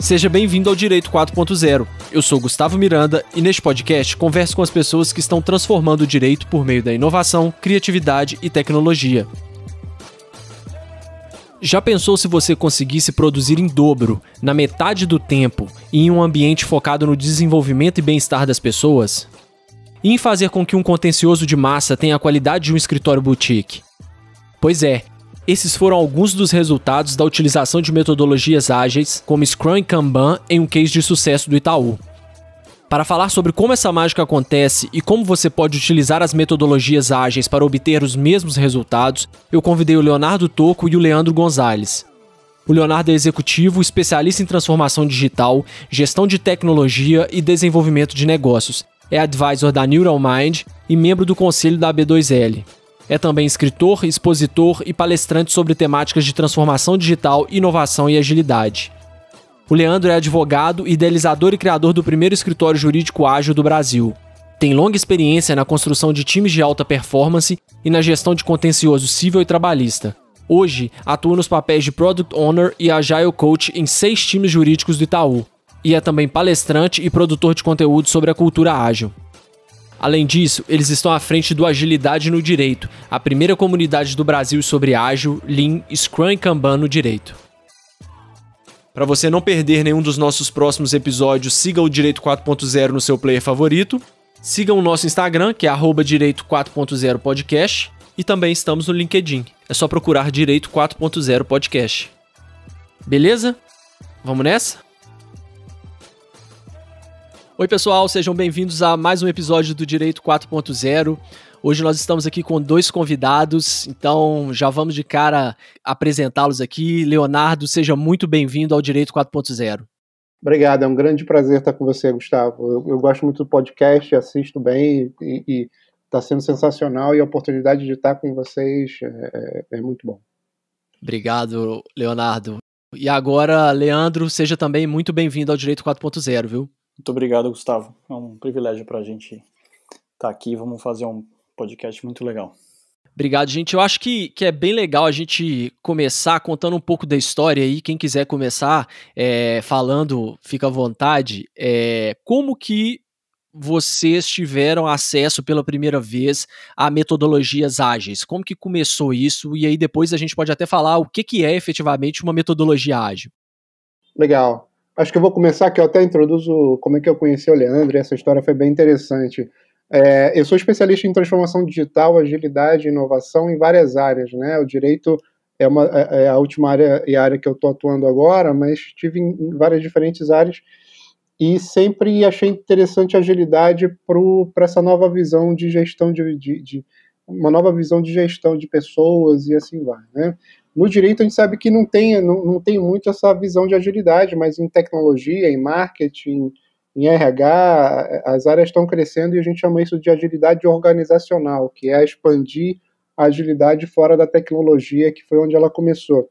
Seja bem-vindo ao Direito 4.0. Eu sou Gustavo Miranda e neste podcast converso com as pessoas que estão transformando o direito por meio da inovação, criatividade e tecnologia. Já pensou se você conseguisse produzir em dobro, na metade do tempo, e em um ambiente focado no desenvolvimento e bem-estar das pessoas? E em fazer com que um contencioso de massa tenha a qualidade de um escritório boutique? Pois é, esses foram alguns dos resultados da utilização de metodologias ágeis, como Scrum e Kanban, em um case de sucesso do Itaú. Para falar sobre como essa mágica acontece e como você pode utilizar as metodologias ágeis para obter os mesmos resultados, eu convidei o Leonardo Tocco e o Leandro Gonzalez. O Leonardo é executivo, especialista em transformação digital, gestão de tecnologia e desenvolvimento de negócios. É advisor da Neural Mind e membro do conselho da AB2L. É também escritor, expositor e palestrante sobre temáticas de transformação digital, inovação e agilidade. O Leandro é advogado, idealizador e criador do primeiro escritório jurídico ágil do Brasil. Tem longa experiência na construção de times de alta performance e na gestão de contencioso civil e trabalhista. Hoje, atua nos papéis de Product Owner e Agile Coach em 6 times jurídicos do Itaú. E é também palestrante e produtor de conteúdo sobre a cultura ágil. Além disso, eles estão à frente do Agilidade no Direito, a primeira comunidade do Brasil sobre ágil, Lean, Scrum e Kanban no direito. Para você não perder nenhum dos nossos próximos episódios, siga o Direito 4.0 no seu player favorito, siga o nosso Instagram, que é @Direito 4.0 Podcast, e também estamos no LinkedIn. É só procurar Direito 4.0 Podcast. Beleza? Vamos nessa? Oi pessoal, sejam bem-vindos a mais um episódio do Direito 4.0. Hoje nós estamos aqui com 2 convidados, então já vamos de cara apresentá-los aqui. Leonardo, seja muito bem-vindo ao Direito 4.0. Obrigado, é um grande prazer estar com você, Gustavo. Eu gosto muito do podcast, assisto bem e está sendo sensacional, e a oportunidade de estar com vocês é muito bom. Obrigado, Leonardo. E agora, Leandro, seja também muito bem-vindo ao Direito 4.0, viu? Muito obrigado, Gustavo. É um privilégio para a gente estar aqui. Vamos fazer um podcast muito legal. Obrigado, gente. Eu acho que é bem legal a gente começar contando um pouco da história aí. Quem quiser começar falando, fica à vontade. Como que vocês tiveram acesso pela primeira vez a metodologias ágeis? Como que começou isso? E aí depois a gente pode até falar o que é efetivamente uma metodologia ágil. Legal. Acho que eu vou começar, que eu até introduzo como é que eu conheci o Leandro, e essa história foi bem interessante. Eu sou especialista em transformação digital, agilidade e inovação em várias áreas, né? O direito é a última área e a área que eu estou atuando agora, mas estive em várias diferentes áreas e sempre achei interessante a agilidade para essa nova visão de gestão uma nova visão de gestão de pessoas e assim vai, né? No direito a gente sabe que não tem muito essa visão de agilidade, mas em tecnologia, em marketing, em RH, as áreas estão crescendo e a gente chama isso de agilidade organizacional, que é expandir a agilidade fora da tecnologia, que foi onde ela começou.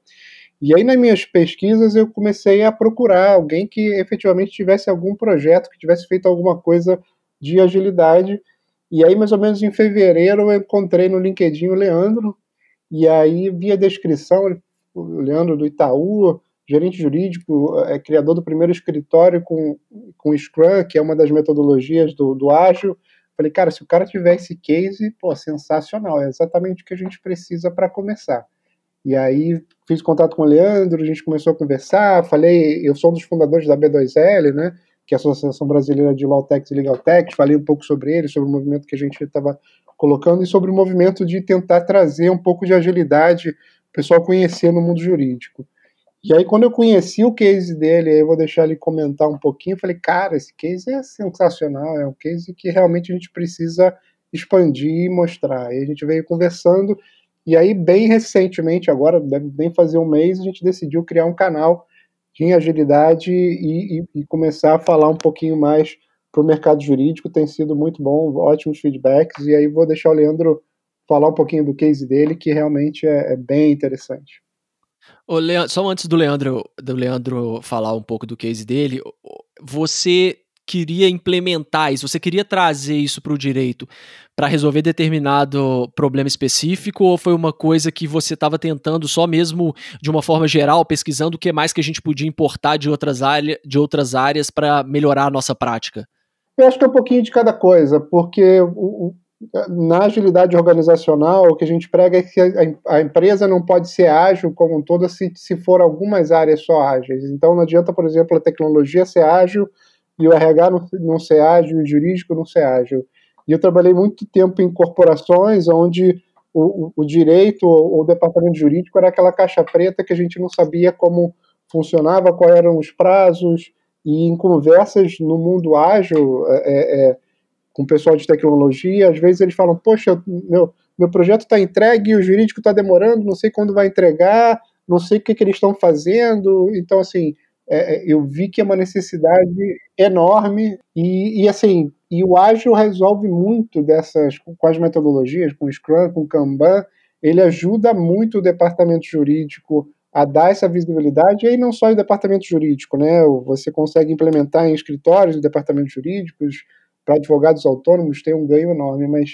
E aí nas minhas pesquisas eu comecei a procurar alguém que efetivamente tivesse algum projeto, que tivesse feito alguma coisa de agilidade. E aí mais ou menos em fevereiro eu encontrei no LinkedIn o Leandro. E aí, via descrição, o Leandro do Itaú, gerente jurídico, criador do primeiro escritório com Scrum, que é uma das metodologias do Ágil. Falei, cara, se o cara tiver esse case, sensacional, é exatamente o que a gente precisa para começar. E aí, fiz contato com o Leandro, a gente começou a conversar, eu sou um dos fundadores da AB2L, né, que é a Associação Brasileira de Law Techs e Legal Techs, falei um pouco sobre ele, sobre o movimento que a gente estava colocando e sobre o movimento de tentar trazer um pouco de agilidade, o pessoal conhecer no mundo jurídico. E aí, quando eu conheci o case dele, aí eu vou deixar ele comentar um pouquinho, eu falei, cara, esse case é sensacional, é um case que realmente a gente precisa expandir e mostrar. E a gente veio conversando, e aí, bem recentemente, agora, deve bem fazer um mês, a gente decidiu criar um canal de agilidade e começar a falar um pouquinho mais para o mercado jurídico. Tem sido muito bom, ótimos feedbacks, e aí vou deixar o Leandro falar um pouquinho do case dele, que realmente é bem interessante. Só antes do Leandro falar um pouco do case dele, você queria implementar isso? Você queria trazer isso para o direito para resolver determinado problema específico, ou foi uma coisa que você estava tentando só mesmo de uma forma geral, pesquisando o que mais que a gente podia importar de outras áreas para melhorar a nossa prática? Eu acho que é um pouquinho de cada coisa, porque na agilidade organizacional, o que a gente prega é que a empresa não pode ser ágil como um todo se for algumas áreas só ágeis. Então não adianta, por exemplo, a tecnologia ser ágil e o RH não ser ágil, o jurídico não ser ágil. E eu trabalhei muito tempo em corporações onde o direito ou o departamento jurídico era aquela caixa preta que a gente não sabia como funcionava, quais eram os prazos, e em conversas no mundo ágil, com o pessoal de tecnologia, às vezes eles falam, poxa, meu projeto está entregue, o jurídico está demorando, não sei quando vai entregar, não sei o que eles estão fazendo. Então, assim, eu vi que é uma necessidade enorme e o ágil resolve muito dessas, com as metodologias, com o Scrum, com o Kanban, ele ajuda muito o departamento jurídico a dar essa visibilidade, e aí não só em departamento jurídico, né? Você consegue implementar em escritórios de departamentos jurídicos, para advogados autônomos tem um ganho enorme, mas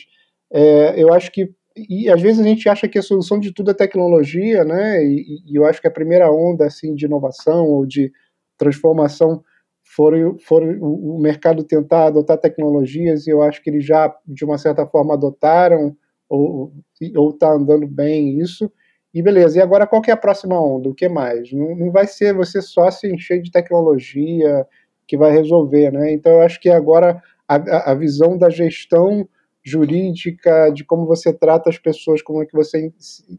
eu acho que, e às vezes a gente acha que a solução de tudo é tecnologia, né? E eu acho que a primeira onda assim, de inovação ou de transformação foram o mercado tentar adotar tecnologias, e eu acho que eles já, de uma certa forma, adotaram, ou está andando bem isso. E beleza, e agora qual que é a próxima onda? O que mais? Não vai ser você só se encher de tecnologia que vai resolver, né? Então eu acho que agora a visão da gestão jurídica, de como você trata as pessoas, como é que você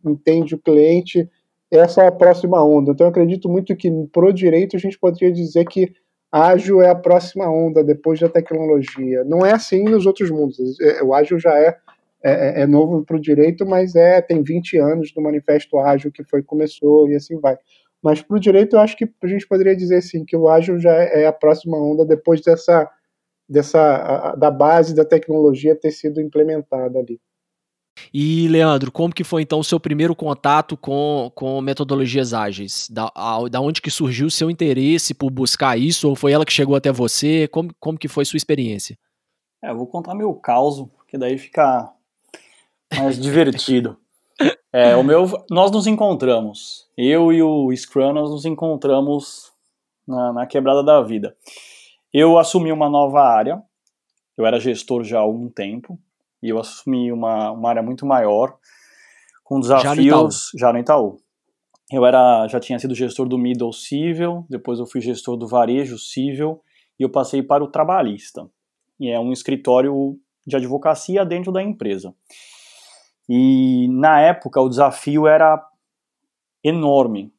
entende o cliente, essa é a próxima onda. Então eu acredito muito que pro direito a gente poderia dizer que ágil é a próxima onda depois da tecnologia. Não é assim nos outros mundos. O ágil já é novo para o direito, mas tem 20 anos do Manifesto Ágil que começou e assim vai. Mas para o direito eu acho que a gente poderia dizer assim, que o ágil já é a próxima onda depois da base da tecnologia ter sido implementada ali. E, Leandro, como que foi então o seu primeiro contato com metodologias ágeis? Da onde que surgiu o seu interesse por buscar isso, ou foi ela que chegou até você? Como que foi sua experiência? Eu vou contar meu caos, que daí fica mais divertido. Nós nos encontramos, eu e o Scrum, nós nos encontramos na quebrada da vida. Eu assumi uma nova área, eu era gestor já há algum tempo, e eu assumi uma área muito maior, com desafios já no Itaú. Eu já tinha sido gestor do Middle Civil, depois eu fui gestor do Varejo Civil, e eu passei para o Trabalhista, e é um escritório de advocacia dentro da empresa. E na época o desafio era enorme,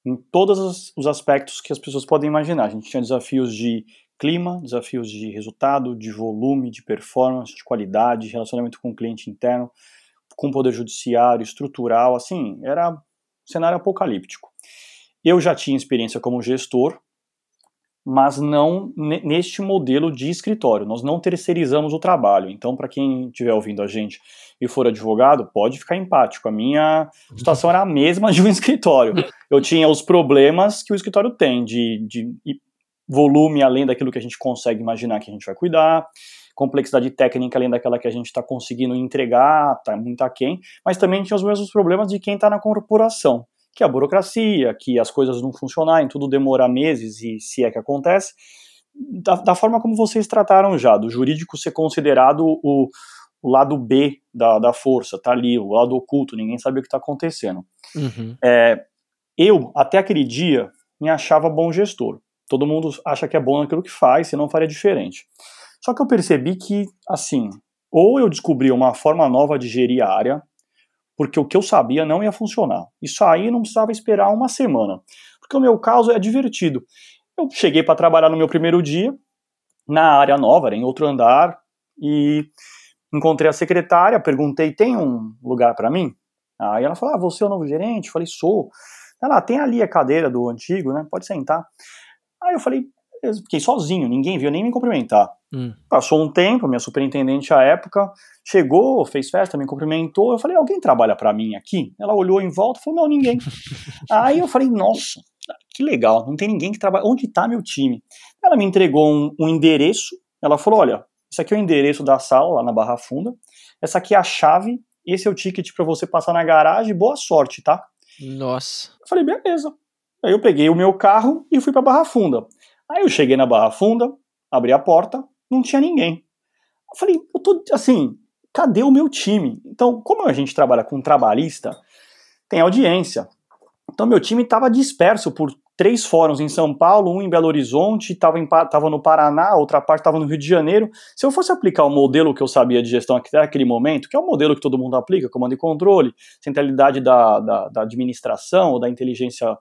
em todos os aspectos que as pessoas podem imaginar. A gente tinha desafios de clima, desafios de resultado, de volume, de performance, de qualidade, relacionamento com o cliente interno, com o poder judiciário, estrutural, assim, era um cenário apocalíptico. Eu já tinha experiência como gestor, mas não neste modelo de escritório. Nós não terceirizamos o trabalho. Então, para quem estiver ouvindo a gente e for advogado, pode ficar empático. A minha situação era a mesma de um escritório. Eu tinha os problemas que o escritório tem, de volume além daquilo que a gente consegue imaginar que a gente vai cuidar, complexidade técnica além daquela que a gente está conseguindo entregar, está muito aquém, mas também tinha os mesmos problemas de quem está na corporação, que é a burocracia, que as coisas não funcionarem, tudo demora meses, e se é que acontece, da forma como vocês trataram já, do jurídico ser considerado o lado B da força, tá ali, o lado oculto, ninguém sabe o que está acontecendo. Uhum. Eu, até aquele dia, me achava bom gestor. Todo mundo acha que é bom naquilo que faz, senão faria diferente. Só que eu percebi que, assim, ou eu descobri uma forma nova de gerir a área, porque o que eu sabia não ia funcionar. Isso aí não precisava esperar uma semana, porque o meu caso é divertido. Eu cheguei para trabalhar no meu primeiro dia, na área nova, era em outro andar, e encontrei a secretária, perguntei, tem um lugar para mim? Aí ela falou, você é o novo gerente? Eu falei, sou. Ela, tem ali a cadeira do antigo, né? Pode sentar. Aí eu falei, eu fiquei sozinho, ninguém veio nem me cumprimentar. Passou um tempo, minha superintendente à época chegou, fez festa, me cumprimentou. Eu falei, alguém trabalha pra mim aqui? Ela olhou em volta e falou, não, ninguém. Aí eu falei, nossa, que legal, não tem ninguém que trabalha. Onde tá meu time? Ela me entregou um endereço, ela falou, olha, isso aqui é o endereço da sala, lá na Barra Funda, essa aqui é a chave, esse é o ticket para você passar na garagem, boa sorte, tá? Nossa. Eu falei, beleza. Aí eu peguei o meu carro e fui pra Barra Funda. Aí eu cheguei na Barra Funda, abri a porta, não tinha ninguém. Eu falei, eu tô assim, cadê o meu time? Então, como a gente trabalha com trabalhista, tem audiência. Então, meu time estava disperso por 3 fóruns em São Paulo, um em Belo Horizonte, estava no Paraná, a outra parte estava no Rio de Janeiro. Se eu fosse aplicar o modelo que eu sabia de gestão até aquele momento, que é o modelo que todo mundo aplica, comando e controle, centralidade da administração ou da inteligência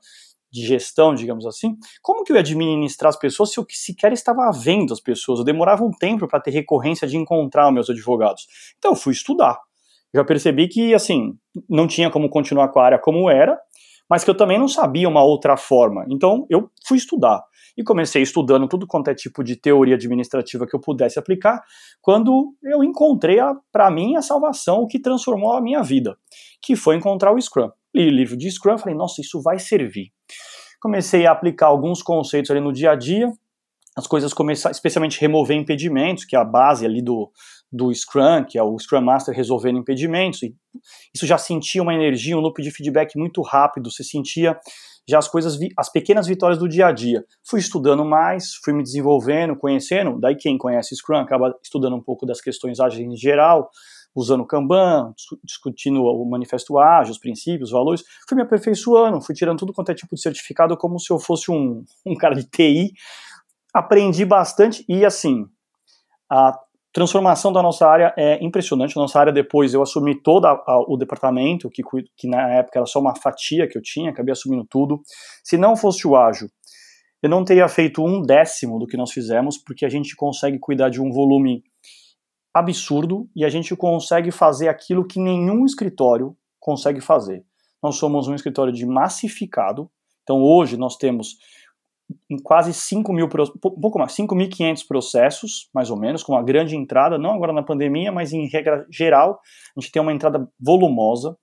de gestão, digamos assim, como que eu ia administrar as pessoas se eu sequer estava vendo as pessoas? Eu demorava um tempo para ter recorrência de encontrar os meus advogados. Então eu fui estudar. Já percebi que, assim, não tinha como continuar com a área como era, mas que eu também não sabia uma outra forma. Então eu fui estudar. E comecei estudando tudo quanto é tipo de teoria administrativa que eu pudesse aplicar, quando eu encontrei, para mim, a salvação, o que transformou a minha vida, que foi encontrar o Scrum. Li o livro de Scrum, falei, nossa, isso vai servir. Comecei a aplicar alguns conceitos ali no dia a dia, as coisas começaram, especialmente remover impedimentos, que é a base ali do Scrum, que é o Scrum Master resolvendo impedimentos, e isso já sentia uma energia, um loop de feedback muito rápido, você sentia já as coisas, as pequenas vitórias do dia a dia. Fui estudando mais, fui me desenvolvendo, conhecendo, daí quem conhece Scrum acaba estudando um pouco das questões ágeis em geral, usando o Kanban, discutindo o manifesto ágil, os princípios, os valores, fui me aperfeiçoando, fui tirando tudo quanto é tipo de certificado, como se eu fosse um cara de TI, aprendi bastante e, assim, a transformação da nossa área é impressionante. A nossa área, depois, eu assumi todo o departamento, que na época era só uma fatia que eu tinha, acabei assumindo tudo. Se não fosse o ágil, eu não teria feito 1/10 do que nós fizemos, porque a gente consegue cuidar de um volume absurdo e a gente consegue fazer aquilo que nenhum escritório consegue fazer. Nós somos um escritório de massificado, então hoje nós temos quase 5.500 processos, mais ou menos, com uma grande entrada, não agora na pandemia, mas em regra geral, a gente tem uma entrada volumosa,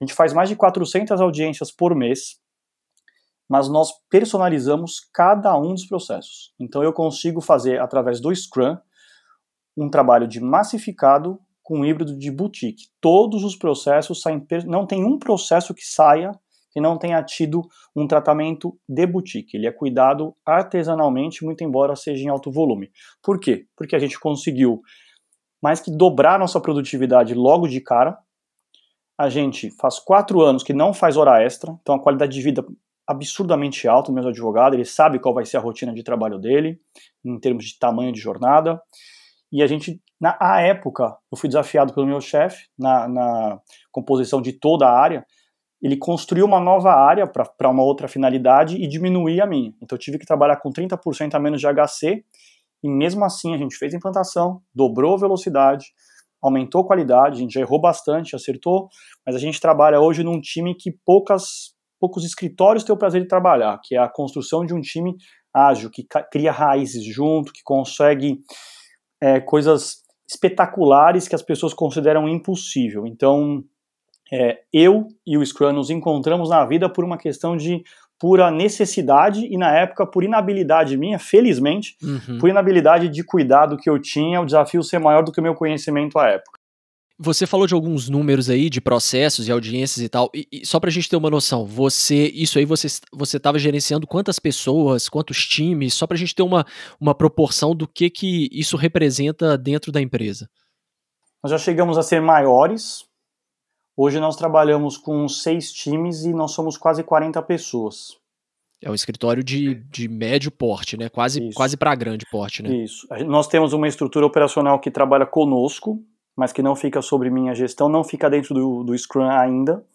a gente faz mais de 400 audiências por mês, mas nós personalizamos cada um dos processos. Então eu consigo fazer, através do Scrum, um trabalho de massificado com um híbrido de boutique. Todos os processos saem, não tem um processo que saia que não tenha tido um tratamento de boutique. Ele é cuidado artesanalmente, muito embora seja em alto volume. Por quê? Porque a gente conseguiu mais que dobrar nossa produtividade logo de cara. A gente faz 4 anos que não faz hora extra, então a qualidade de vida absurdamente alta do meu advogado, ele sabe qual vai ser a rotina de trabalho dele, em termos de tamanho de jornada. E a gente, na época, eu fui desafiado pelo meu chefe, na composição de toda a área, ele construiu uma nova área para uma outra finalidade e diminuir a minha. Então eu tive que trabalhar com 30% a menos de HC, e mesmo assim a gente fez a implantação, dobrou a velocidade, aumentou a qualidade, a gente já errou bastante, acertou, mas a gente trabalha hoje num time que poucos escritórios têm o prazer de trabalhar, que é a construção de um time ágil, que cria raízes junto, que consegue coisas espetaculares que as pessoas consideram impossível. Então, eu e o Scrum nos encontramos na vida por uma questão de pura necessidade e, na época, por inabilidade minha, felizmente, por inabilidade de cuidar do que eu tinha, o desafio ser maior do que o meu conhecimento à época. Você falou de alguns números aí, de processos e audiências e tal, e só pra gente ter uma noção, você estava gerenciando quantas pessoas, quantos times, só pra gente ter uma proporção do que isso representa dentro da empresa. Nós já chegamos a ser maiores. Hoje nós trabalhamos com 6 times e nós somos quase 40 pessoas. É um escritório de médio porte, né? Quase para grande porte, né? Isso. Nós temos uma estrutura operacional que trabalha conosco, mas que não fica sobre minha gestão, não fica dentro do Scrum ainda.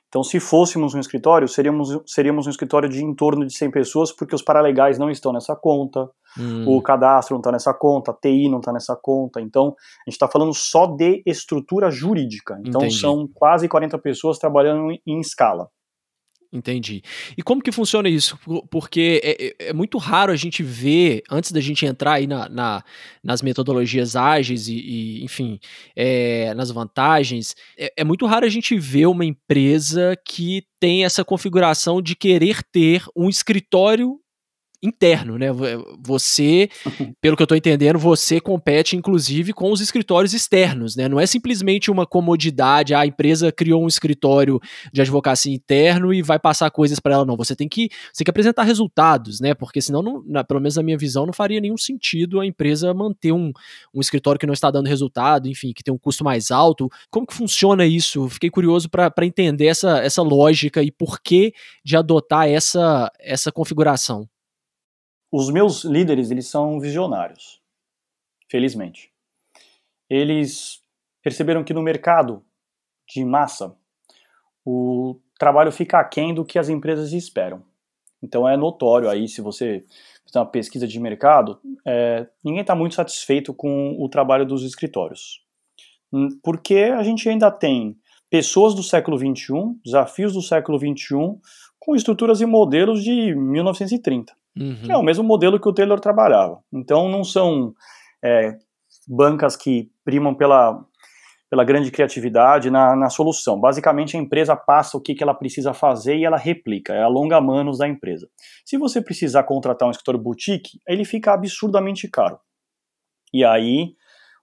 Então, se fôssemos um escritório, seríamos um escritório de em torno de 100 pessoas, porque os paralegais não estão nessa conta, o cadastro não está nessa conta, a TI não está nessa conta. Então, a gente está falando só de estrutura jurídica. Então, Entendi. São quase 40 pessoas trabalhando em escala. Entendi. E como que funciona isso? Porque é muito raro a gente ver, antes da gente entrar aí nas metodologias ágeis enfim, nas vantagens, é muito raro a gente ver uma empresa que tem essa configuração de querer ter um escritório interno, né? Você, pelo que eu estou entendendo, você compete inclusive com os escritórios externos, né? Não é simplesmente uma comodidade, a empresa criou um escritório de advocacia interno e vai passar coisas para ela, não. Você tem que apresentar resultados, né? Porque senão, pelo menos na minha visão, não faria nenhum sentido a empresa manter um escritório que não está dando resultado, enfim, que tem um custo mais alto. Como que funciona isso? Fiquei curioso para entender essa lógica e por que de adotar essa configuração. Os meus líderes, eles são visionários, felizmente. Eles perceberam que no mercado de massa, o trabalho fica aquém do que as empresas esperam. Então é notório aí, se você fizer uma pesquisa de mercado, ninguém está muito satisfeito com o trabalho dos escritórios. Porque a gente ainda tem pessoas do século XXI, desafios do século XXI, com estruturas e modelos de 1930. Que é o mesmo modelo que o Taylor trabalhava. Então não são bancas que primam pela grande criatividade na solução. Basicamente a empresa passa o que ela precisa fazer e ela replica, é a longa manos da empresa. Se você precisar contratar um escritório boutique, ele fica absurdamente caro. E aí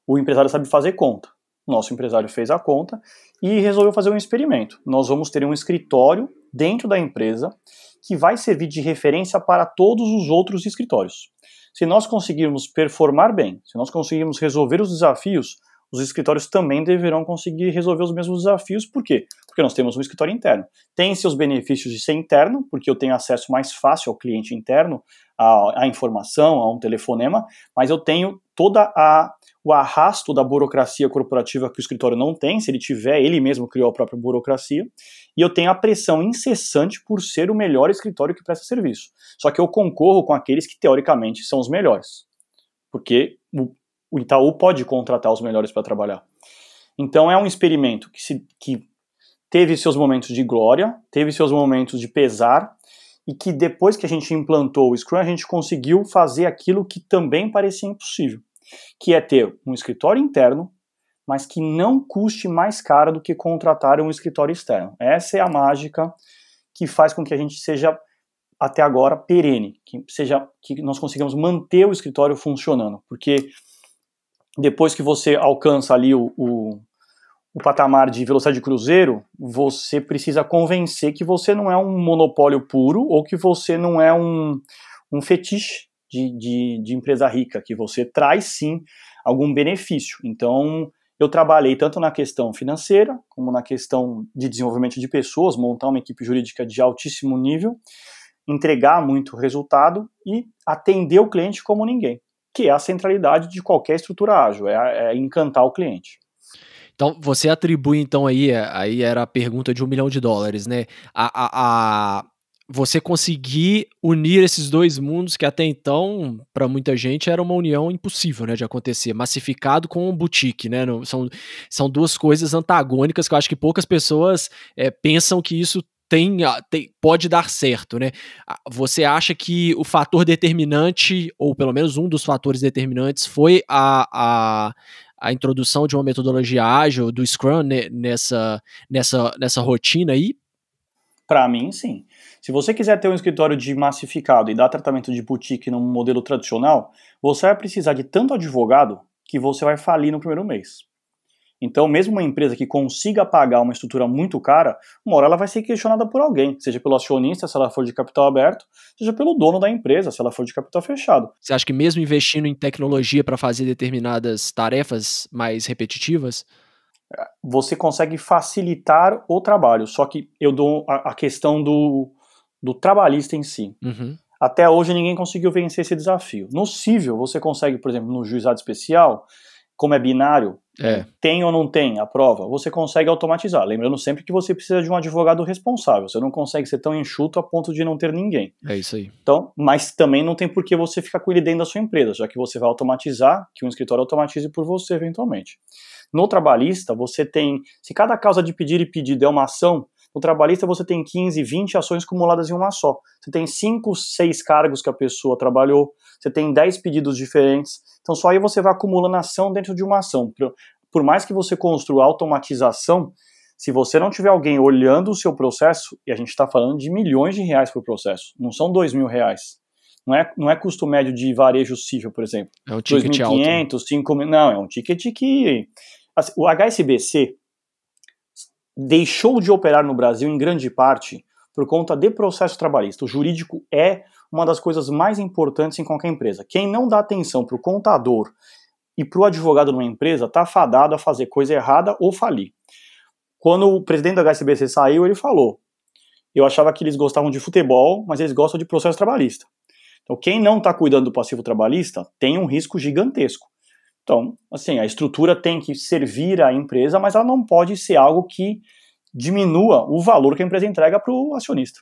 o empresário sabe fazer conta. Nosso empresário fez a conta e resolveu fazer um experimento. Nós vamos ter um escritório dentro da empresa que vai servir de referência para todos os outros escritórios. Se nós conseguirmos performar bem, se nós conseguirmos resolver os desafios, os escritórios também deverão conseguir resolver os mesmos desafios. Por quê? Porque nós temos um escritório interno. Tem seus benefícios de ser interno, porque eu tenho acesso mais fácil ao cliente interno, à informação, a um telefonema, mas eu tenho toda o arrasto da burocracia corporativa que o escritório não tem. Se ele tiver, ele mesmo criou a própria burocracia, e eu tenho a pressão incessante por ser o melhor escritório que presta serviço. Só que eu concorro com aqueles que teoricamente são os melhores, porque o Itaú pode contratar os melhores para trabalhar. Então é um experimento que teve seus momentos de glória, teve seus momentos de pesar, e que depois que a gente implantou o Scrum, a gente conseguiu fazer aquilo que também parecia impossível, que é ter um escritório interno, mas que não custe mais caro do que contratar um escritório externo. Essa é a mágica que faz com que a gente seja, até agora, perene, que nós consigamos manter o escritório funcionando, porque depois que você alcança ali o patamar de velocidade de cruzeiro, você precisa convencer que você não é um monopólio puro ou que você não é um fetiche de empresa rica, que você traz sim algum benefício. Então eu trabalhei tanto na questão financeira como na questão de desenvolvimento de pessoas, montar uma equipe jurídica de altíssimo nível, entregar muito resultado e atender o cliente como ninguém, que é a centralidade de qualquer estrutura ágil, é encantar o cliente. Então, você atribui, então, aí era a pergunta de $1 milhão, né? Você conseguir unir esses dois mundos que até então, para muita gente, era uma união impossível, né, de acontecer. Massificado com boutique, né? São duas coisas antagônicas que eu acho que poucas pessoas pensam que isso pode dar certo, né? Você acha que o fator determinante, ou pelo menos um dos fatores determinantes, foi a introdução de uma metodologia ágil, do Scrum, nessa rotina aí? Para mim, sim. Se você quiser ter um escritório de massificado e dar tratamento de boutique num modelo tradicional, você vai precisar de tanto advogado que você vai falir no primeiro mês. Então, mesmo uma empresa que consiga pagar uma estrutura muito cara, uma hora ela vai ser questionada por alguém, seja pelo acionista, se ela for de capital aberto, seja pelo dono da empresa, se ela for de capital fechado. Você acha que mesmo investindo em tecnologia para fazer determinadas tarefas mais repetitivas, você consegue facilitar o trabalho? Só que eu dou a questão do trabalhista em si. Uhum. Até hoje ninguém conseguiu vencer esse desafio. No cível, você consegue, por exemplo, no juizado especial, como é binário, tem ou não tem a prova, você consegue automatizar. Lembrando sempre que você precisa de um advogado responsável. Você não consegue ser tão enxuto a ponto de não ter ninguém. É isso aí. Então, mas também não tem por que você ficar com ele dentro da sua empresa, já que você vai automatizar, que um escritório automatize por você eventualmente. No trabalhista, você tem, se cada causa de pedir e pedido é uma ação, no trabalhista você tem 15, 20 ações acumuladas em uma só. Você tem 5, 6 cargos que a pessoa trabalhou, você tem 10 pedidos diferentes. Então só aí você vai acumulando ação dentro de uma ação. Por mais que você construa automatização, se você não tiver alguém olhando o seu processo, e a gente está falando de milhões de reais por processo, não são R$2.000, Não é custo médio de varejo cível, por exemplo. É um ticket alto. 2.500, 5.000, não, é um ticket que... Assim, o HSBC deixou de operar no Brasil em grande parte por conta de processo trabalhista. O jurídico é uma das coisas mais importantes em qualquer empresa. Quem não dá atenção para o contador e para o advogado numa empresa está fadado a fazer coisa errada ou falir. Quando o presidente da HSBC saiu, ele falou: eu achava que eles gostavam de futebol, mas eles gostam de processo trabalhista. Então, quem não está cuidando do passivo trabalhista tem um risco gigantesco. Então, assim, a estrutura tem que servir à empresa, mas ela não pode ser algo que diminua o valor que a empresa entrega para o acionista.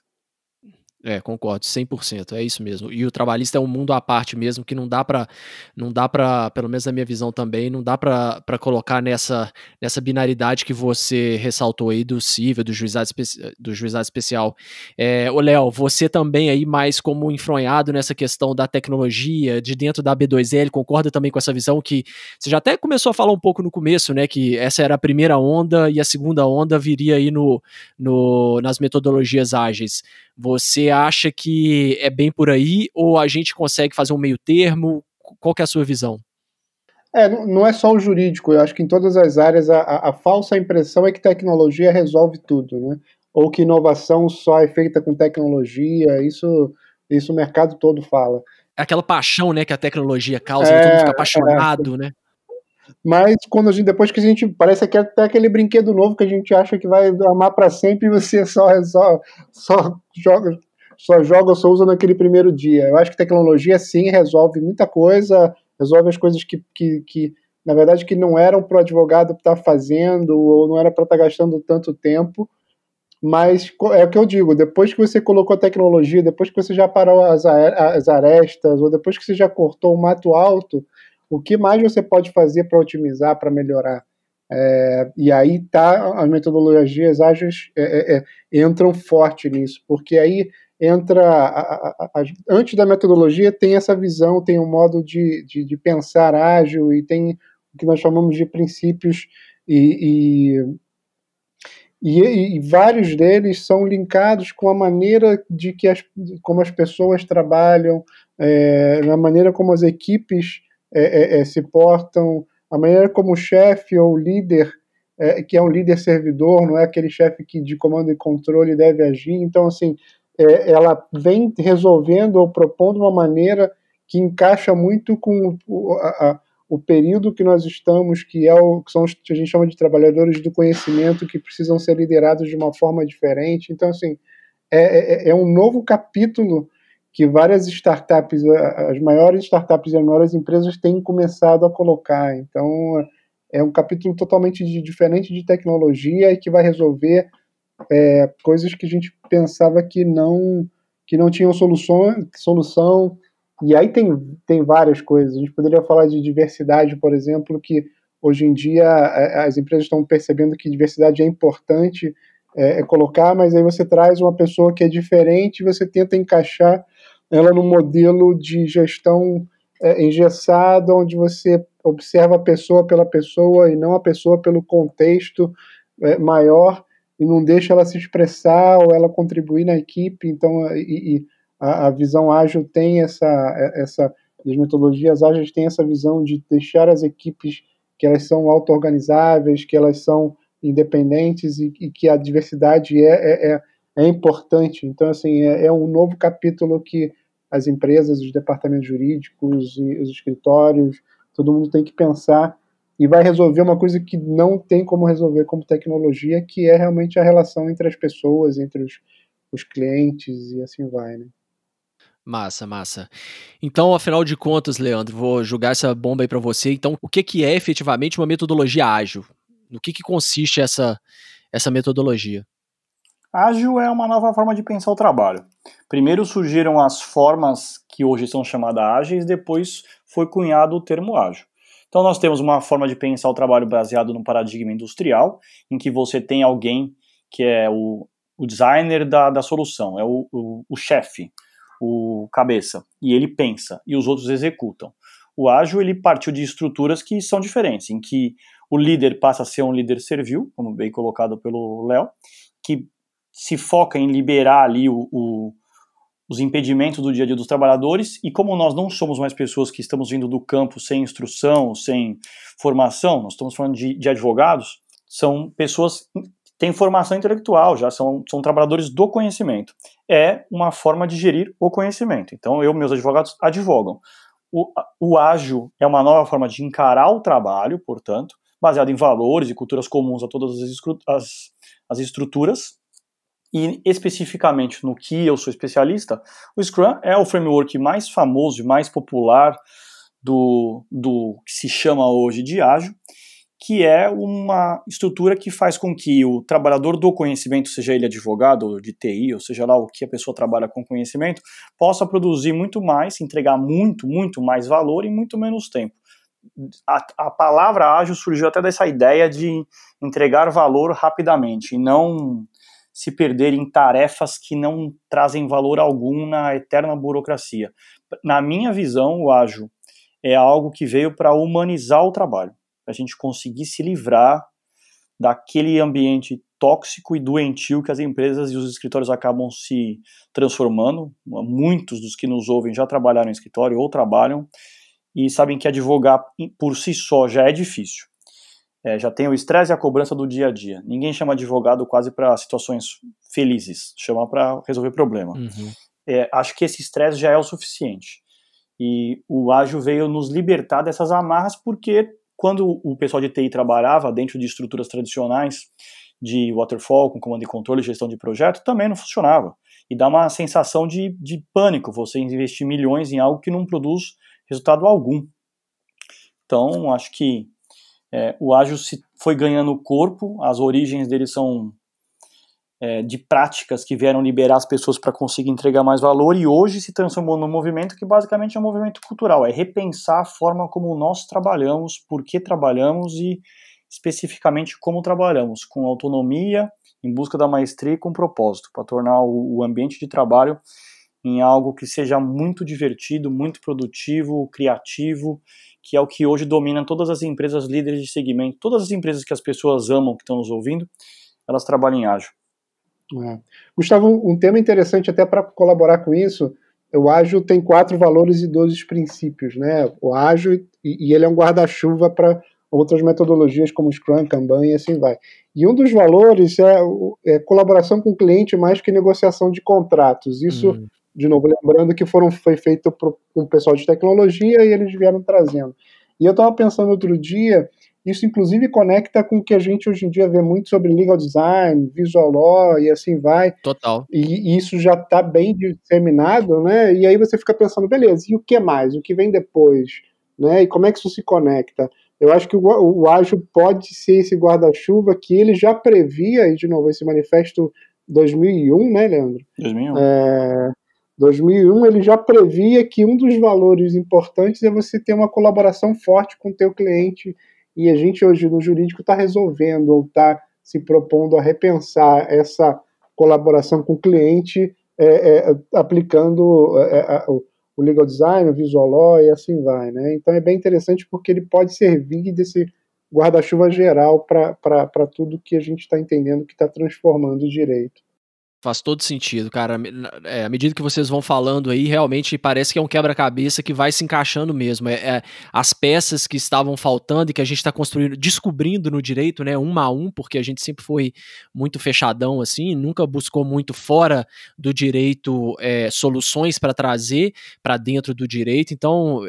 Concordo, 100%, é isso mesmo. E o trabalhista é um mundo à parte mesmo, que não dá pra, pelo menos na minha visão também, não dá pra colocar nessa binaridade que você ressaltou aí do cível, do juizado especial. Ô Léo, você também aí mais como enfronhado nessa questão da tecnologia, de dentro da B2L, concorda também com essa visão que você já até começou a falar um pouco no começo, né, que essa era a primeira onda e a segunda onda viria aí nas metodologias ágeis. Você acha que é bem por aí ou a gente consegue fazer um meio termo? Qual que é a sua visão? Não é só o jurídico, eu acho que em todas as áreas a falsa impressão é que tecnologia resolve tudo, né? Ou que inovação só é feita com tecnologia, isso o mercado todo fala. É aquela paixão, né, que a tecnologia causa, todo mundo fica apaixonado, né? Mas depois que a gente, parece que é até aquele brinquedo novo que a gente acha que vai amar para sempre e você só joga ou só usa naquele primeiro dia. Eu acho que tecnologia sim resolve muita coisa, resolve as coisas que na verdade que não eram para o advogado estar fazendo ou não era para estar gastando tanto tempo, mas é o que eu digo, depois que você colocou a tecnologia, depois que você já parou as arestas ou depois que você já cortou o mato alto, o que mais você pode fazer para otimizar, para melhorar? E aí as metodologias ágeis entram forte nisso, porque aí entra, antes da metodologia tem essa visão, tem um modo de pensar ágil e tem o que nós chamamos de princípios e vários deles são linkados com a maneira como as pessoas trabalham, na maneira como as equipes se portam, a maneira como o chefe ou o líder, que é um líder servidor, não é aquele chefe que de comando e controle deve agir. Então, assim, ela vem resolvendo ou propondo uma maneira que encaixa muito com o período que nós estamos, que são os que a gente chama de trabalhadores do conhecimento, que precisam ser liderados de uma forma diferente. Então, assim, é um novo capítulo que várias startups, as maiores startups e as maiores empresas têm começado a colocar. Então, é um capítulo totalmente diferente de tecnologia e que vai resolver coisas que a gente pensava que não tinham solução. E aí tem várias coisas. A gente poderia falar de diversidade, por exemplo, que hoje em dia as empresas estão percebendo que diversidade é importante colocar, mas aí você traz uma pessoa que é diferente e você tenta encaixar ela num modelo de gestão engessado, onde você observa a pessoa pela pessoa e não a pessoa pelo contexto maior, e não deixa ela se expressar ou ela contribuir na equipe. Então, a visão ágil tem as metodologias ágeis têm essa visão de deixar as equipes que elas são auto-organizáveis, que elas são independentes e que a diversidade é importante. Então, assim, é um novo capítulo que as empresas, os departamentos jurídicos e os escritórios, todo mundo tem que pensar e vai resolver uma coisa que não tem como resolver como tecnologia, que é realmente a relação entre as pessoas, entre os clientes e assim vai, né? Massa. Então, afinal de contas, Leandro, vou jogar essa bomba aí para você. Então, o que é efetivamente uma metodologia ágil? No que consiste essa metodologia? Ágil é uma nova forma de pensar o trabalho. Primeiro surgiram as formas que hoje são chamadas ágeis, depois foi cunhado o termo ágil. Então nós temos uma forma de pensar o trabalho baseado no paradigma industrial, em que você tem alguém que é o designer da solução, é o chefe, o cabeça, e ele pensa, e os outros executam. O ágil, ele partiu de estruturas que são diferentes, em que o líder passa a ser um líder servil, como bem colocado pelo Léo, que se foca em liberar ali os impedimentos do dia a dia dos trabalhadores, e como nós não somos mais pessoas que estamos vindo do campo sem instrução, sem formação, nós estamos falando de advogados, são pessoas que têm formação intelectual, já são trabalhadores do conhecimento. É uma forma de gerir o conhecimento. Então, meus advogados advogam. O ágil é uma nova forma de encarar o trabalho, portanto, baseado em valores e culturas comuns a todas as estruturas. E especificamente no que eu sou especialista, o Scrum é o framework mais famoso e mais popular do que se chama hoje de ágil, que é uma estrutura que faz com que o trabalhador do conhecimento, seja ele advogado ou de TI, ou seja lá o que a pessoa trabalha com conhecimento, possa produzir muito mais, entregar muito mais valor em muito menos tempo. A palavra ágil surgiu até dessa ideia de entregar valor rapidamente e não se perder em tarefas que não trazem valor algum na eterna burocracia. Na minha visão, o ágil é algo que veio para humanizar o trabalho, para a gente conseguir se livrar daquele ambiente tóxico e doentio que as empresas e os escritórios acabam se transformando. Muitos dos que nos ouvem já trabalharam em escritório ou trabalham e sabem que advogar por si só já é difícil. Já tem o estresse e a cobrança do dia a dia. Ninguém chama advogado quase para situações felizes, chama para resolver problema. Uhum. Acho que esse estresse já é o suficiente. E o ágil veio nos libertar dessas amarras, porque quando o pessoal de TI trabalhava dentro de estruturas tradicionais de waterfall, com comando e controle e gestão de projeto, também não funcionava. E dá uma sensação de pânico você investir milhões em algo que não produz resultado algum. Então, acho que o ágil foi ganhando corpo, as origens dele são de práticas que vieram liberar as pessoas para conseguir entregar mais valor, e hoje se transformou num movimento que basicamente é um movimento cultural, é repensar a forma como nós trabalhamos, por que trabalhamos e especificamente como trabalhamos, com autonomia, em busca da maestria e com propósito, para tornar o ambiente de trabalho em algo que seja muito divertido, muito produtivo, criativo, que é o que hoje domina todas as empresas líderes de segmento, todas as empresas que as pessoas amam, que estão nos ouvindo, elas trabalham em ágil. Gustavo, um tema interessante até para colaborar com isso, o ágil tem 4 valores e 12 princípios, né? O ágil, e ele é um guarda-chuva para outras metodologias como Scrum, Kanban e assim vai. E um dos valores é colaboração com o cliente mais que negociação de contratos. Isso, de novo, lembrando que foi feito com o pessoal de tecnologia e eles vieram trazendo. E eu estava pensando outro dia, isso inclusive conecta com o que a gente hoje em dia vê muito sobre legal design, visual law e assim vai. Total. E isso já está bem disseminado, né? E aí você fica pensando, beleza, e o que mais? O que vem depois? Né? E como é que isso se conecta? Eu acho que o ágil pode ser esse guarda-chuva que ele já previa, e de novo, esse manifesto 2001, né, Leandro? 2001. 2001 ele já previa que um dos valores importantes é você ter uma colaboração forte com o teu cliente, e a gente hoje no jurídico está resolvendo ou está se propondo a repensar essa colaboração com o cliente aplicando o legal design, o visual law e assim vai, né? Então é bem interessante porque ele pode servir desse guarda-chuva geral para tudo que a gente está entendendo que está transformando o direito. Faz todo sentido, cara. À medida que vocês vão falando aí, realmente parece que é um quebra-cabeça que vai se encaixando mesmo. As peças que estavam faltando e que a gente está descobrindo no direito, né, um a um, porque a gente sempre foi muito fechadão assim, nunca buscou muito fora do direito soluções para trazer para dentro do direito. Então,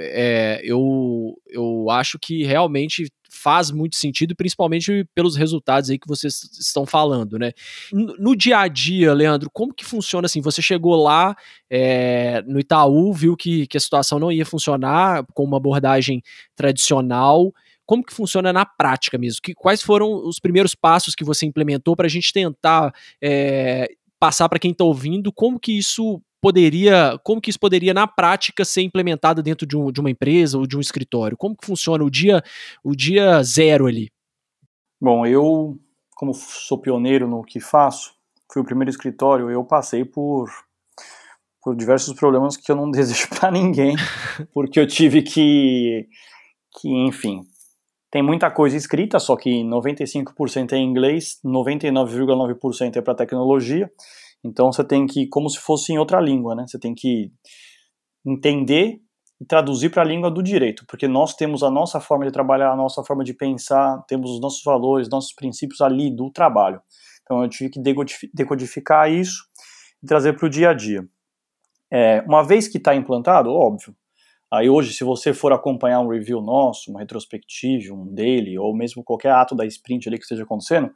eu acho que realmente faz muito sentido, principalmente pelos resultados aí que vocês estão falando, né? No dia a dia, Leandro, como que funciona assim? Você chegou lá no Itaú, viu que a situação não ia funcionar com uma abordagem tradicional. Como que funciona na prática mesmo? Quais foram os primeiros passos que você implementou para a gente tentar passar para quem está ouvindo como que isso poderia na prática ser implementado dentro de uma empresa ou de um escritório? Como que funciona o dia zero ali? Bom, eu, como sou pioneiro no que faço, fui o primeiro escritório, eu passei por diversos problemas que eu não desejo para ninguém, porque eu tive que, enfim, tem muita coisa escrita, só que 95% é em inglês, 99,9% é para tecnologia, Então você tem que, como se fosse em outra língua, né? Você tem que entender e traduzir para a língua do direito, porque nós temos a nossa forma de trabalhar, a nossa forma de pensar, temos os nossos valores, nossos princípios ali do trabalho. Então eu tive que decodificar isso e trazer para o dia a dia. Uma vez que está implantado, óbvio, aí hoje se você for acompanhar um review nosso, uma retrospectiva, um daily, ou mesmo qualquer ato da sprint ali que esteja acontecendo,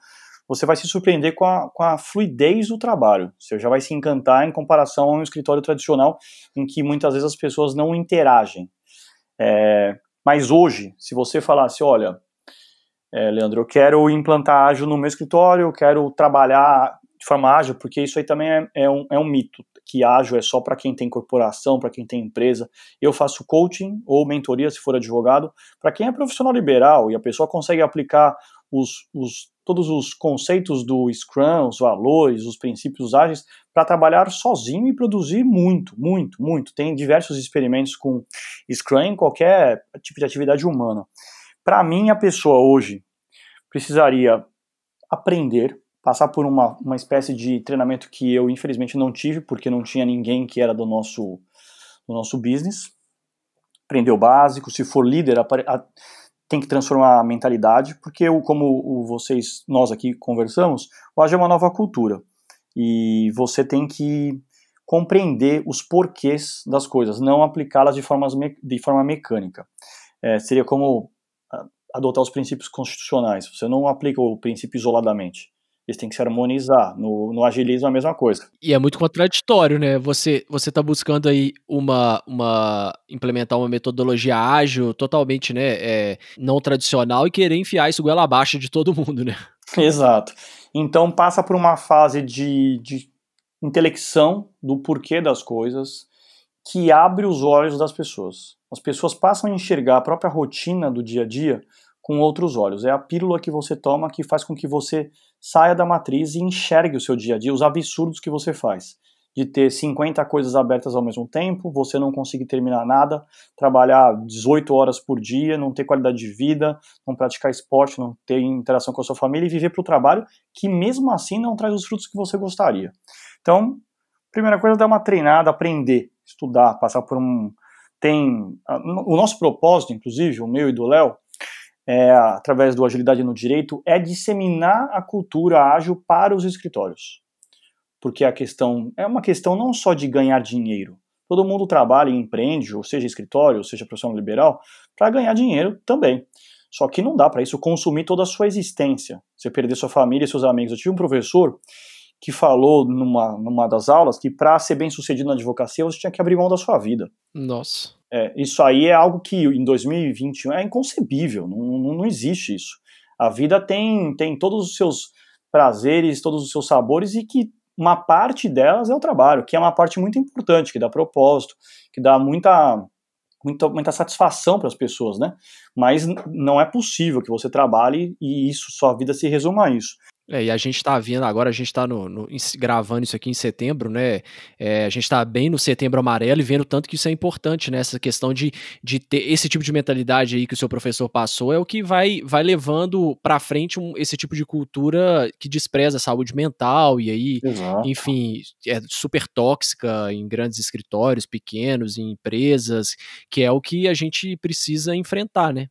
você vai se surpreender com a fluidez do trabalho. Você já vai se encantar em comparação a um escritório tradicional em que muitas vezes as pessoas não interagem. Mas hoje, se você falasse, olha, Leandro, eu quero implantar ágil no meu escritório, eu quero trabalhar de forma ágil, porque isso aí também é um mito, que ágil é só para quem tem corporação, para quem tem empresa. Eu faço coaching ou mentoria, se for advogado, para quem é profissional liberal e a pessoa consegue aplicar todos os conceitos do Scrum, os valores, os princípios ágeis, para trabalhar sozinho e produzir muito, muito, muito. Tem diversos experimentos com Scrum em qualquer tipo de atividade humana. Para mim, a pessoa hoje precisaria aprender, passar por uma espécie de treinamento que eu, infelizmente, não tive, porque não tinha ninguém que era do nosso business. Aprender o básico, se for líder, tem que transformar a mentalidade, porque como nós aqui conversamos, o ágil é uma nova cultura. E você tem que compreender os porquês das coisas, não aplicá-las de forma mecânica. Seria como adotar os princípios constitucionais. Você não aplica o princípio isoladamente. Eles têm que se harmonizar. No agilismo é a mesma coisa. E é muito contraditório, né? Você tá buscando aí implementar uma metodologia ágil totalmente, né, não tradicional e querer enfiar isso goela abaixo de todo mundo, né? Exato. Então passa por uma fase de intelecção do porquê das coisas que abre os olhos das pessoas. As pessoas passam a enxergar a própria rotina do dia a dia com outros olhos. É a pílula que você toma que faz com que você saia da matriz e enxergue o seu dia a dia, os absurdos que você faz. De ter 50 coisas abertas ao mesmo tempo, você não conseguir terminar nada, trabalhar 18 horas por dia, não ter qualidade de vida, não praticar esporte, não ter interação com a sua família e viver para o trabalho que mesmo assim não traz os frutos que você gostaria. Então, primeira coisa é dar uma treinada, aprender, estudar, passar por o nosso propósito, inclusive, o meu e do Léo, através do Agilidade no Direito, é disseminar a cultura ágil para os escritórios. Porque é uma questão não só de ganhar dinheiro. Todo mundo trabalha e empreende, ou seja escritório, ou seja profissional liberal, para ganhar dinheiro também. Só que não dá para isso consumir toda a sua existência. Você perder sua família e seus amigos. Eu tive um professor que falou numa das aulas que para ser bem sucedido na advocacia você tinha que abrir mão da sua vida. Nossa. Isso aí é algo que em 2021 é inconcebível, não existe isso. A vida tem todos os seus prazeres, todos os seus sabores e que uma parte delas é o trabalho, que é uma parte muito importante, que dá propósito, que dá muita satisfação para as pessoas, né? Mas não é possível que você trabalhe e sua vida se resuma a isso. E a gente tá vendo agora, a gente tá gravando isso aqui em setembro, né? A gente tá bem no setembro amarelo e vendo tanto que isso é importante, né? Essa questão de ter esse tipo de mentalidade aí que o seu professor passou é o que vai levando pra frente esse tipo de cultura que despreza a saúde mental e aí, Exato. Enfim, é super tóxica em grandes escritórios, pequenos, em empresas, que é o que a gente precisa enfrentar, né?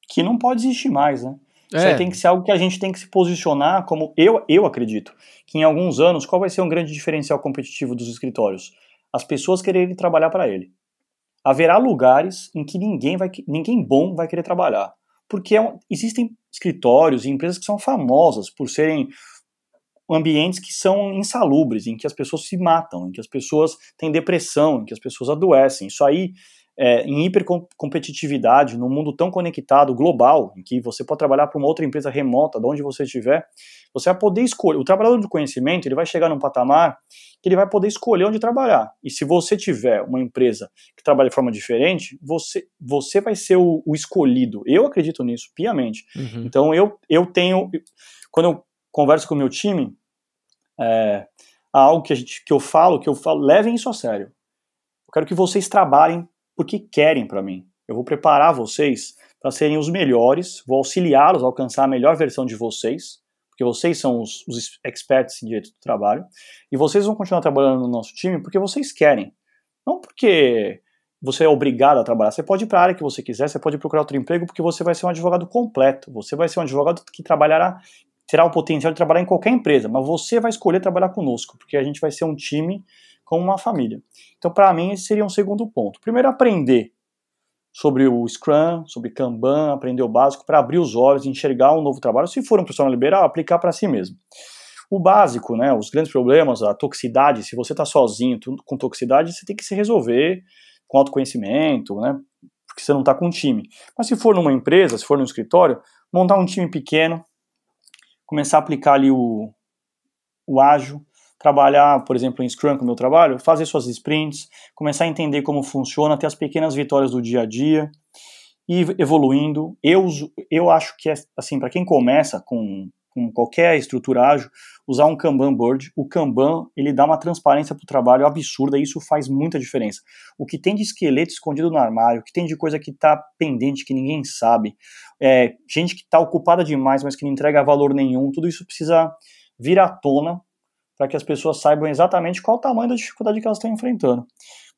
Que não pode existir mais, né? Isso aí tem que ser algo que a gente tem que se posicionar como eu acredito, que em alguns anos, qual vai ser um grande diferencial competitivo dos escritórios? As pessoas quererem trabalhar para ele. Haverá lugares em que ninguém bom vai querer trabalhar, porque existem escritórios e empresas que são famosas por serem ambientes que são insalubres, em que as pessoas se matam, em que as pessoas têm depressão, em que as pessoas adoecem. Isso aí em hipercompetitividade, num mundo tão conectado, global, em que você pode trabalhar para uma outra empresa remota, de onde você estiver, você vai poder escolher. O trabalhador do conhecimento, ele vai chegar num patamar que ele vai poder escolher onde trabalhar. E se você tiver uma empresa que trabalha de forma diferente, você vai ser o escolhido. Eu acredito nisso, piamente. Uhum. Então, quando eu converso com o meu time, algo que eu falo, levem isso a sério. Eu quero que vocês trabalhem porque querem para mim. Eu vou preparar vocês para serem os melhores, vou auxiliá-los a alcançar a melhor versão de vocês, porque vocês são os experts em direito do trabalho, e vocês vão continuar trabalhando no nosso time porque vocês querem, não porque você é obrigado a trabalhar. Você pode ir para a área que você quiser, você pode procurar outro emprego porque você vai ser um advogado completo, você vai ser um advogado que terá o potencial de trabalhar em qualquer empresa, mas você vai escolher trabalhar conosco, porque a gente vai ser um time como uma família. Então, para mim, esse seria um segundo ponto. Primeiro, aprender sobre o Scrum, sobre Kanban, aprender o básico para abrir os olhos, enxergar um novo trabalho. Se for um profissional liberal, aplicar para si mesmo. O básico, né, os grandes problemas, a toxicidade, se você está sozinho com toxicidade, você tem que se resolver com autoconhecimento, né, porque você não está com um time. Mas se for numa empresa, se for num escritório, montar um time pequeno, começar a aplicar ali o ágil, trabalhar, por exemplo, em Scrum, como eu trabalho, fazer suas sprints, começar a entender como funciona, ter as pequenas vitórias do dia a dia, e evoluindo. Eu acho que, assim, para quem começa com qualquer estrutura ágil, usar um Kanban board. O Kanban, ele dá uma transparência para o trabalho absurda, e isso faz muita diferença. O que tem de esqueleto escondido no armário, o que tem de coisa que está pendente, que ninguém sabe, gente que está ocupada demais, mas que não entrega valor nenhum, tudo isso precisa vir à tona para que as pessoas saibam exatamente qual o tamanho da dificuldade que elas estão enfrentando.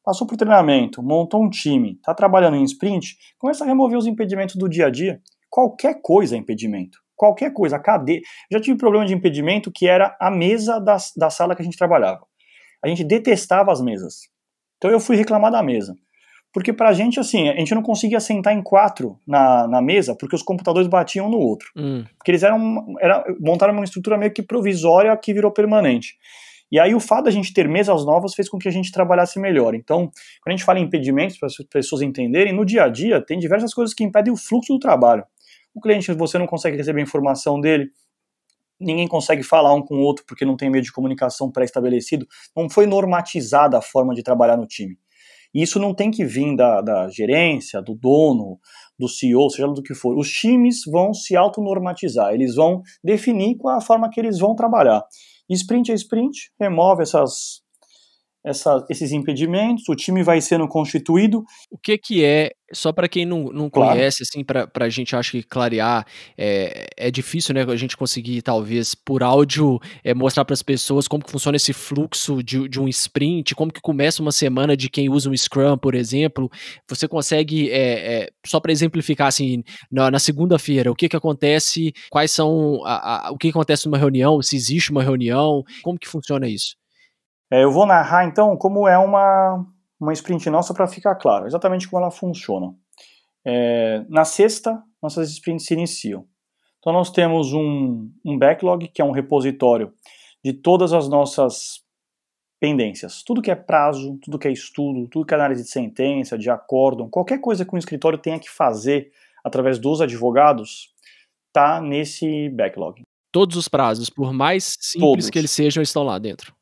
Passou por treinamento, montou um time, está trabalhando em sprint, começa a remover os impedimentos do dia a dia. Qualquer coisa é impedimento. Qualquer coisa, a cadeira. Já tive problema de impedimento que era a mesa da sala que a gente trabalhava. A gente detestava as mesas. Então eu fui reclamar da mesa. Porque pra gente, assim, a gente não conseguia sentar em 4 na mesa porque os computadores batiam um no outro. Porque eles montaram uma estrutura meio que provisória que virou permanente. E aí o fato da gente ter mesas novas fez com que a gente trabalhasse melhor. Então, quando a gente fala em impedimentos, para as pessoas entenderem, no dia a dia tem diversas coisas que impedem o fluxo do trabalho. O cliente, você não consegue receber a informação dele, ninguém consegue falar um com o outro porque não tem meio de comunicação pré-estabelecido, não foi normatizada a forma de trabalhar no time. E isso não tem que vir da gerência, do dono, do CEO, seja lá do que for. Os times vão se autonormatizar, eles vão definir qual é a forma que eles vão trabalhar. Sprint a sprint, remove esses impedimentos, o time vai sendo constituído. O que é, só para quem não Claro. conhece, assim, para a gente, acho que clarear, é difícil, né, a gente conseguir, talvez, por áudio, mostrar para as pessoas como que funciona esse fluxo de um sprint, como que começa uma semana de quem usa um Scrum, por exemplo. Você consegue, só para exemplificar, assim, na segunda-feira, o que acontece, quais são, o que acontece numa reunião, se existe uma reunião, como que funciona isso? Eu vou narrar, então, como é uma sprint nossa para ficar claro, exatamente como ela funciona. Na sexta, nossas sprints se iniciam. Então, nós temos um backlog, que é um repositório de todas as nossas pendências. Tudo que é prazo, tudo que é estudo, tudo que é análise de sentença, de acórdão, qualquer coisa que um escritório tenha que fazer através dos advogados, está nesse backlog. Todos os prazos, por mais simples que eles sejam, estão lá dentro.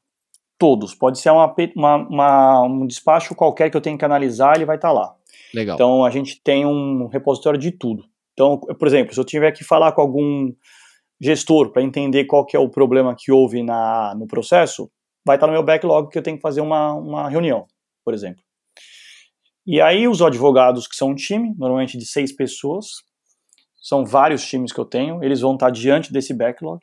Todos. Pode ser um despacho qualquer que eu tenha que analisar, ele vai estar lá. Legal. Então, a gente tem um repositório de tudo. Então, por exemplo, se eu tiver que falar com algum gestor para entender qual que é o problema que houve no processo, vai estar no meu backlog que eu tenho que fazer uma reunião, por exemplo. E aí, os advogados, que são um time, normalmente de 6 pessoas, são vários times que eu tenho, eles vão estar diante desse backlog,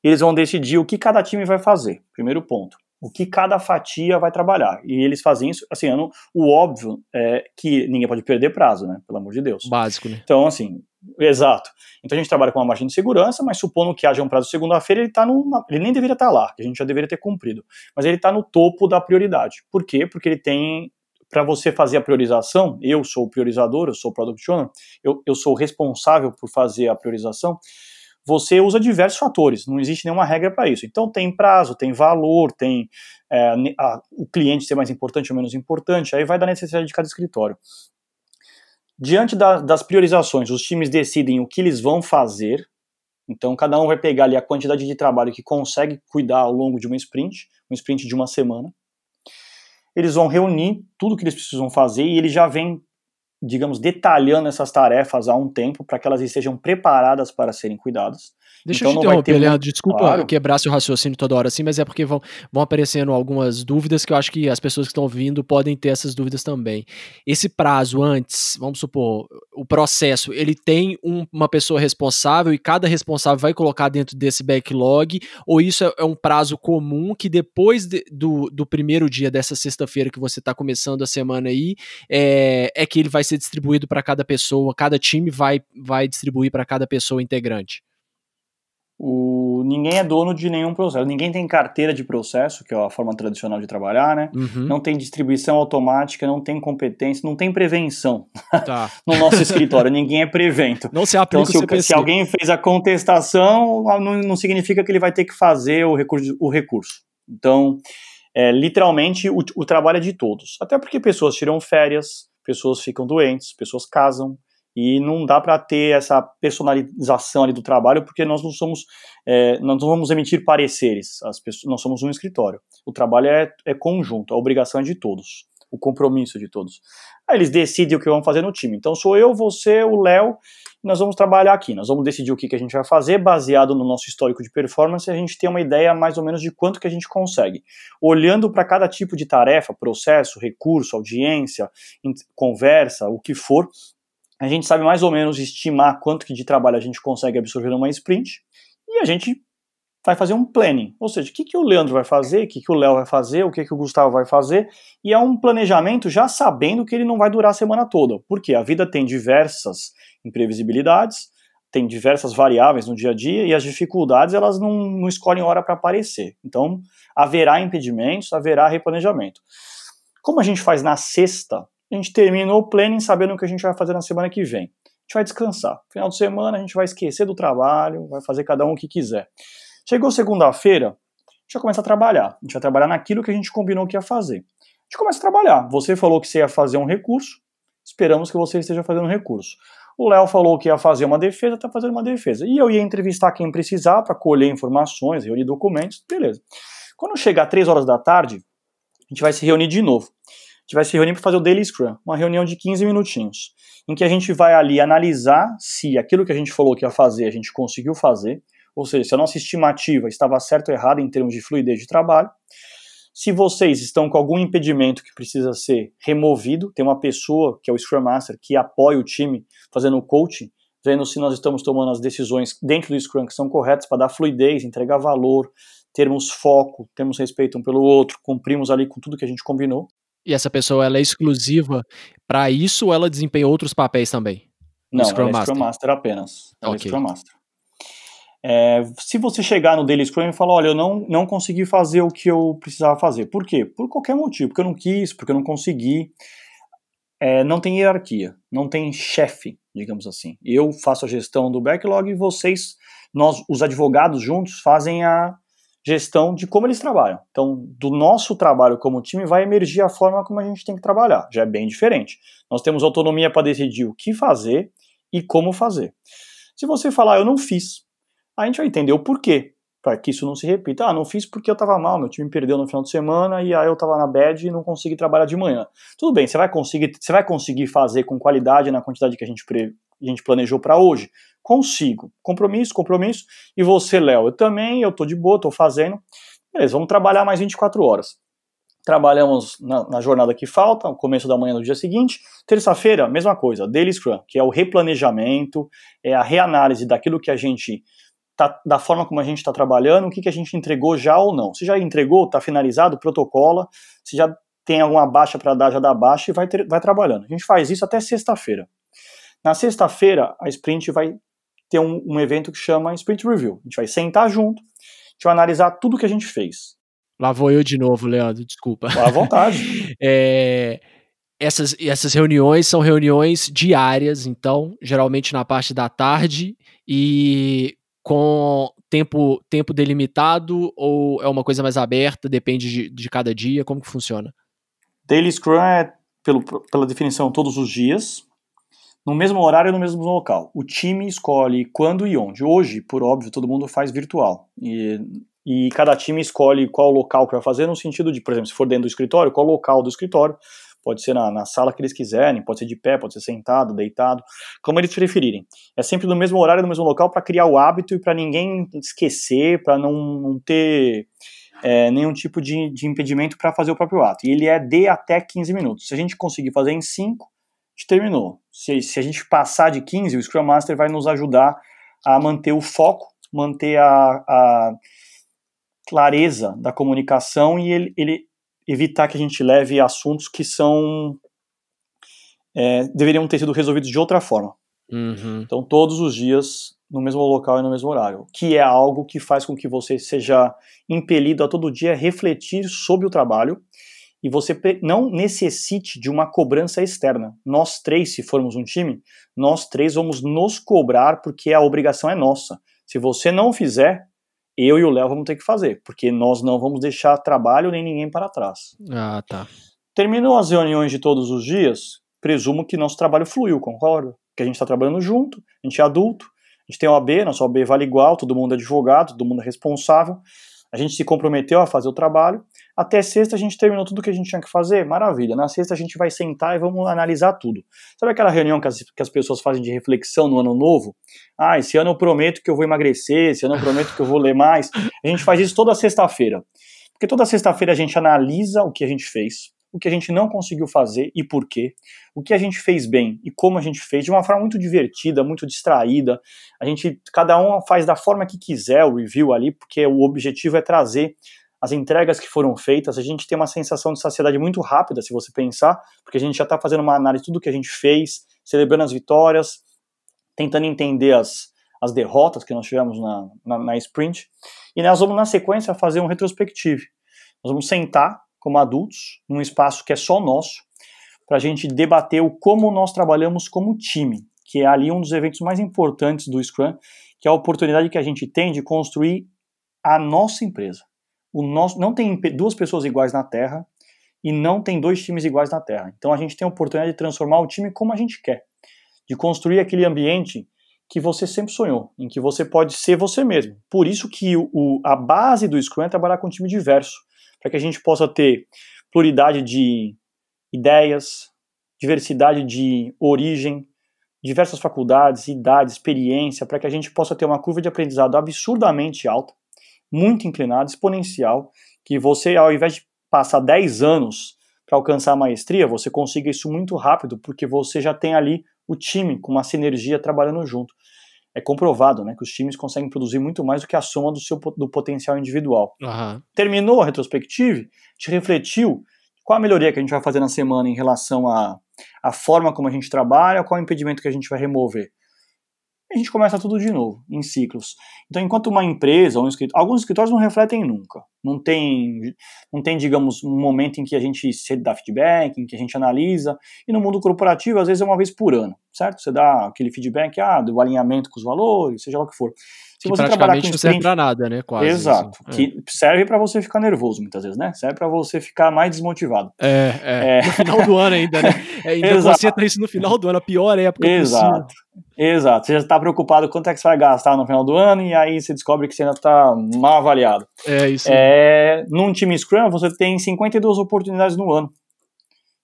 e eles vão decidir o que cada time vai fazer, primeiro ponto. O que cada fatia vai trabalhar. E eles fazem isso, assim, o óbvio é que ninguém pode perder prazo, né? Pelo amor de Deus. Básico, né? Então, assim, exato. Então a gente trabalha com uma margem de segurança, mas supondo que haja um prazo segunda-feira, ele nem deveria estar lá, que a gente já deveria ter cumprido. Mas ele está no topo da prioridade. Por quê? Porque ele tem, para você fazer a priorização, eu sou o priorizador, eu sou o Product Owner, eu sou o responsável por fazer a priorização, você usa diversos fatores, não existe nenhuma regra para isso. Então tem prazo, tem valor, tem o cliente ser mais importante ou menos importante, aí vai da necessidade de cada escritório. Diante das priorizações, os times decidem o que eles vão fazer, então cada um vai pegar ali a quantidade de trabalho que consegue cuidar ao longo de uma sprint de uma semana. Eles vão reunir tudo que eles precisam fazer e ele já vem digamos, detalhando essas tarefas há um tempo para que elas estejam preparadas para serem cuidadas. Deixa Então eu te não vai ter interromper, Leandro, desculpa Claro. quebrar seu raciocínio toda hora assim, mas é porque vão aparecendo algumas dúvidas que eu acho que as pessoas que estão ouvindo podem ter essas dúvidas também. Esse prazo antes, vamos supor, o processo, ele tem uma pessoa responsável e cada responsável vai colocar dentro desse backlog, ou isso é um prazo comum que depois do primeiro dia dessa sexta-feira que você está começando a semana aí, é que ele vai ser distribuído para cada pessoa, cada time vai distribuir para cada pessoa integrante? Ninguém é dono de nenhum processo, ninguém tem carteira de processo, que é a forma tradicional de trabalhar, né? Uhum. Não tem distribuição automática, não tem competência, não tem prevenção. Tá. No nosso escritório, ninguém é prevento. Não se aplica então, o se alguém fez a contestação, não significa que ele vai ter que fazer o recurso. Então, literalmente, o trabalho é de todos. Até porque pessoas tiram férias, pessoas ficam doentes, pessoas casam, e não dá para ter essa personalização ali do trabalho, porque nós não somos, nós não vamos emitir pareceres, nós somos um escritório. O trabalho é conjunto, a obrigação é de todos, o compromisso é de todos. Aí eles decidem o que vão fazer no time. Então sou eu, você, o Léo, nós vamos trabalhar aqui, nós vamos decidir o que a gente vai fazer, baseado no nosso histórico de performance, e a gente tem uma ideia mais ou menos de quanto que a gente consegue. Olhando para cada tipo de tarefa, processo, recurso, audiência, conversa, o que for, a gente sabe mais ou menos estimar quanto que de trabalho a gente consegue absorver numa sprint, e a gente vai fazer um planning, ou seja, o que o Leandro vai fazer, o que o Léo vai fazer, o que o Gustavo vai fazer, e é um planejamento já sabendo que ele não vai durar a semana toda, porque a vida tem diversas imprevisibilidades, tem diversas variáveis no dia a dia, e as dificuldades elas não escolhem hora para aparecer, então haverá impedimentos, haverá replanejamento. Como a gente faz na sexta, a gente termina o planning sabendo o que a gente vai fazer na semana que vem. A gente vai descansar. Final de semana a gente vai esquecer do trabalho, vai fazer cada um o que quiser. Chegou segunda-feira, a gente vai começar a trabalhar. A gente vai trabalhar naquilo que a gente combinou que ia fazer. A gente começa a trabalhar. Você falou que você ia fazer um recurso, esperamos que você esteja fazendo um recurso. O Léo falou que ia fazer uma defesa, está fazendo uma defesa. E eu ia entrevistar quem precisar para colher informações, reunir documentos, beleza. Quando chegar 3 horas da tarde, a gente vai se reunir de novo. A gente vai se reunir para fazer o Daily Scrum, uma reunião de 15 minutinhos, em que a gente vai ali analisar se aquilo que a gente falou que ia fazer, a gente conseguiu fazer, ou seja, se a nossa estimativa estava certa ou errada em termos de fluidez de trabalho. Se vocês estão com algum impedimento que precisa ser removido, tem uma pessoa, que é o Scrum Master, que apoia o time fazendo o coaching, vendo se nós estamos tomando as decisões dentro do Scrum que são corretas para dar fluidez, entregar valor, termos foco, termos respeito um pelo outro, cumprimos ali com tudo que a gente combinou. E essa pessoa, ela é exclusiva para isso ou ela desempenha outros papéis também? Não, ela é Scrum Master apenas. Ela okay. É Scrum Master. Se você chegar no Daily Scrum e falar, olha, eu não consegui fazer o que eu precisava fazer. Por quê? Por qualquer motivo. Porque eu não quis, porque eu não consegui. Não tem hierarquia, não tem chefe, digamos assim. Eu faço a gestão do backlog e nós, os advogados juntos, fazem a gestão de como eles trabalham. Então, do nosso trabalho como time vai emergir a forma como a gente tem que trabalhar. Já é bem diferente. Nós temos autonomia para decidir o que fazer e como fazer. Se você falar, eu não fiz, a gente vai entender o porquê, para que isso não se repita. Não fiz porque eu estava mal, meu time perdeu no final de semana e aí eu estava na bad e não consegui trabalhar de manhã. Tudo bem, você vai conseguir fazer com qualidade na quantidade que a gente planejou para hoje? Consigo. Compromisso. E você, Léo? Eu também, eu tô de boa, tô fazendo. Beleza, vamos trabalhar mais 24 horas. Trabalhamos na jornada que falta, no começo da manhã do dia seguinte. Terça-feira, mesma coisa, Daily Scrum, que é o replanejamento, é a reanálise daquilo que a gente da forma como a gente está trabalhando, o que a gente entregou já ou não. Se já entregou, está finalizado, protocola. Se já tem alguma baixa para dar, já dá baixa e vai trabalhando. A gente faz isso até sexta-feira. Na sexta-feira, a sprint vai ter um evento que chama Sprint Review. A gente vai sentar junto, a gente vai analisar tudo que a gente fez. Lá vou eu de novo, Leandro, desculpa. À vontade. Essas reuniões são reuniões diárias, então, geralmente na parte da tarde e com tempo delimitado ou é uma coisa mais aberta, depende de cada dia, como que funciona? Daily Scrum é, pela definição, todos os dias, no mesmo horário e no mesmo local. O time escolhe quando e onde. Hoje, por óbvio, todo mundo faz virtual. E cada time escolhe qual local que vai fazer, no sentido de, por exemplo, se for dentro do escritório, qual local do escritório, pode ser na sala que eles quiserem, pode ser de pé, pode ser sentado, deitado, como eles preferirem. É sempre no mesmo horário, no mesmo local, para criar o hábito e para ninguém esquecer, para não ter nenhum tipo de impedimento para fazer o próprio ato. E ele é de até 15 minutos. Se a gente conseguir fazer em 5, a gente terminou. Se a gente passar de 15, o Scrum Master vai nos ajudar a manter o foco, manter a clareza da comunicação e ele evitar que a gente leve assuntos que deveriam ter sido resolvidos de outra forma. Uhum. Então, todos os dias, no mesmo local e no mesmo horário, que é algo que faz com que você seja impelido a todo dia refletir sobre o trabalho e você não necessite de uma cobrança externa. Nós três, se formos um time, nós três vamos nos cobrar porque a obrigação é nossa. Se você não fizer, eu e o Léo vamos ter que fazer, porque nós não vamos deixar trabalho nem ninguém para trás. Ah, tá. Terminou as reuniões de todos os dias, presumo que nosso trabalho fluiu, concorda? Que a gente está trabalhando junto, a gente é adulto, a gente tem OAB, nossa OAB vale igual, todo mundo é advogado, todo mundo é responsável, a gente se comprometeu a fazer o trabalho, até sexta a gente terminou tudo que a gente tinha que fazer, maravilha, na sexta a gente vai sentar e vamos analisar tudo. Sabe aquela reunião que as pessoas fazem de reflexão no ano novo? Ah, esse ano eu prometo que eu vou emagrecer, esse ano eu prometo que eu vou ler mais. A gente faz isso toda sexta-feira, porque toda sexta-feira a gente analisa o que a gente fez, o que a gente não conseguiu fazer e por quê, o que a gente fez bem e como a gente fez, de uma forma muito divertida, muito distraída. Cada um faz da forma que quiser o review ali, porque o objetivo é trazer as entregas que foram feitas. A gente tem uma sensação de saciedade muito rápida, se você pensar, porque a gente já está fazendo uma análise de tudo que a gente fez, celebrando as vitórias, tentando entender as derrotas que nós tivemos na sprint, e nós vamos na sequência fazer um retrospectivo. Nós vamos sentar como adultos, num espaço que é só nosso, para a gente debater o como nós trabalhamos como time, que é ali um dos eventos mais importantes do Scrum, que é a oportunidade que a gente tem de construir a nossa empresa. Não tem duas pessoas iguais na Terra e não tem dois times iguais na Terra. Então a gente tem a oportunidade de transformar o time como a gente quer, de construir aquele ambiente que você sempre sonhou, em que você pode ser você mesmo. Por isso que a base do Scrum é trabalhar com um time diverso, para que a gente possa ter pluralidade de ideias, diversidade de origem, diversas faculdades, idade, experiência, para que a gente possa ter uma curva de aprendizado absurdamente alta, muito inclinada, exponencial, que você, ao invés de passar 10 anos para alcançar a maestria, você consiga isso muito rápido, porque você já tem ali o time com uma sinergia trabalhando junto. É comprovado, né, que os times conseguem produzir muito mais do que a soma do potencial individual. Uhum. Terminou a retrospectiva, te refletiu qual a melhoria que a gente vai fazer na semana em relação à forma como a gente trabalha, qual o impedimento que a gente vai remover. A gente começa tudo de novo, em ciclos. Então, enquanto uma empresa ou alguns escritórios não refletem nunca. Não tem, digamos, um momento em que a gente se dá feedback, em que a gente analisa. E no mundo corporativo, às vezes é uma vez por ano, certo? Você dá aquele feedback do alinhamento com os valores, seja lá o que for. Se você praticamente não serve pra nada, né? Quase. Exato. Assim. Que serve pra você ficar nervoso, muitas vezes, né? Serve pra você ficar mais desmotivado. No final do ano ainda, né? Ainda concentra isso no final do ano, a pior época possível. Exato. Você já está preocupado quanto é que você vai gastar no final do ano e aí você descobre que você ainda está mal avaliado. É isso. Num time Scrum, você tem 52 oportunidades no ano.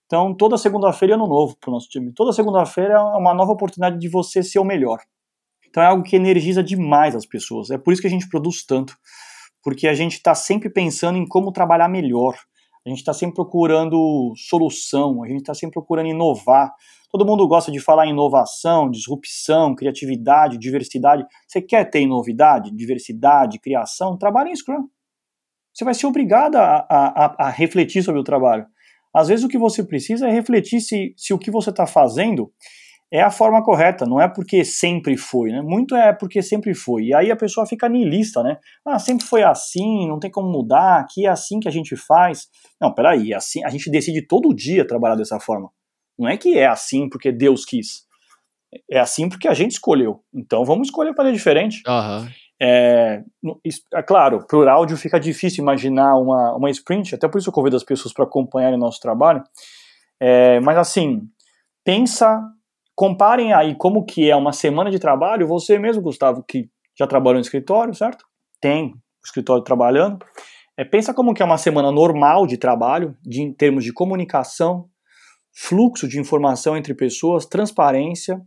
Então, toda segunda-feira é ano novo para o nosso time. Toda segunda-feira é uma nova oportunidade de você ser o melhor. Então, é algo que energiza demais as pessoas. É por isso que a gente produz tanto. Porque a gente está sempre pensando em como trabalhar melhor. A gente está sempre procurando solução. A gente está sempre procurando inovar. Todo mundo gosta de falar em inovação, disrupção, criatividade, diversidade. Você quer ter novidade, diversidade, criação? Trabalhe em Scrum. Você vai ser obrigado a refletir sobre o trabalho. Às vezes o que você precisa é refletir se o que você está fazendo é a forma correta, não é porque sempre foi, né? Muito é porque sempre foi. E aí a pessoa fica niilista, né? Sempre foi assim, não tem como mudar, aqui é assim que a gente faz. Não, peraí, assim, a gente decide todo dia trabalhar dessa forma. Não é que é assim porque Deus quis. É assim porque a gente escolheu. Então vamos escolher fazer diferente. Uhum. É claro, por áudio fica difícil imaginar uma sprint, até por isso eu convido as pessoas para acompanharem o nosso trabalho. Mas assim, comparem aí como que é uma semana de trabalho. Você mesmo, Gustavo, que já trabalhou no escritório, certo? Tem o escritório trabalhando. Pensa como que é uma semana normal de trabalho, em termos de comunicação, fluxo de informação entre pessoas, transparência,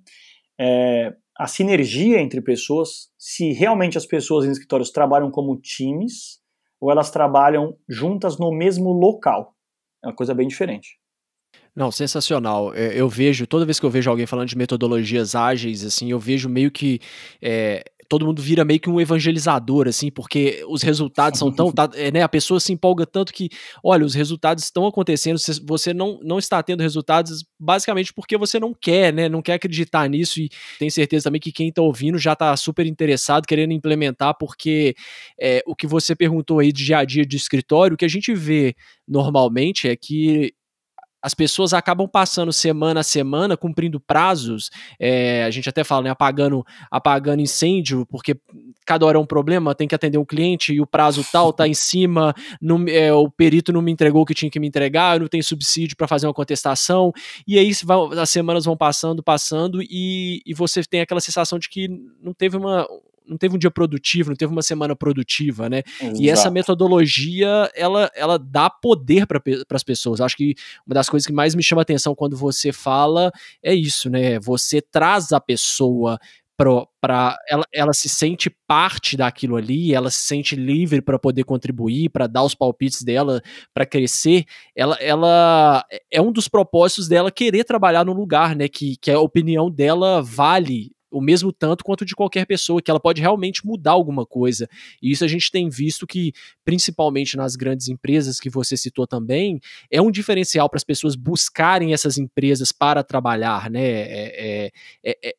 a sinergia entre pessoas, se realmente as pessoas em escritórios trabalham como times ou elas trabalham juntas no mesmo local. É uma coisa bem diferente. Não, sensacional. Eu vejo, toda vez que eu vejo alguém falando de metodologias ágeis, assim, eu vejo meio que todo mundo vira meio que um evangelizador, assim, porque os resultados são tão, né, a pessoa se empolga tanto que, olha, os resultados estão acontecendo, você não está tendo resultados basicamente porque você não quer, né, não quer acreditar nisso, e tenho certeza também que quem está ouvindo já está super interessado, querendo implementar, porque o que você perguntou aí de dia a dia de escritório, o que a gente vê normalmente é que as pessoas acabam passando semana a semana, cumprindo prazos, a gente até fala, né, apagando incêndio, porque cada hora é um problema, tem que atender um cliente e o prazo tal tá em cima, o perito não me entregou o que tinha que me entregar, eu não tenho subsídio para fazer uma contestação, e aí as semanas vão passando, e você tem aquela sensação de que não teve um dia produtivo, não teve uma semana produtiva, né? Exato. E essa metodologia, ela dá poder para as pessoas. Acho que uma das coisas que mais me chama a atenção quando você fala é isso, né? Você traz a pessoa para ela se sente parte daquilo ali, ela se sente livre para poder contribuir, para dar os palpites dela, para crescer. Ela é um dos propósitos dela querer trabalhar no lugar, né? Que a opinião dela vale o mesmo tanto quanto de qualquer pessoa, que ela pode realmente mudar alguma coisa. E isso a gente tem visto que, principalmente nas grandes empresas que você citou também, é um diferencial para as pessoas buscarem essas empresas para trabalhar, né?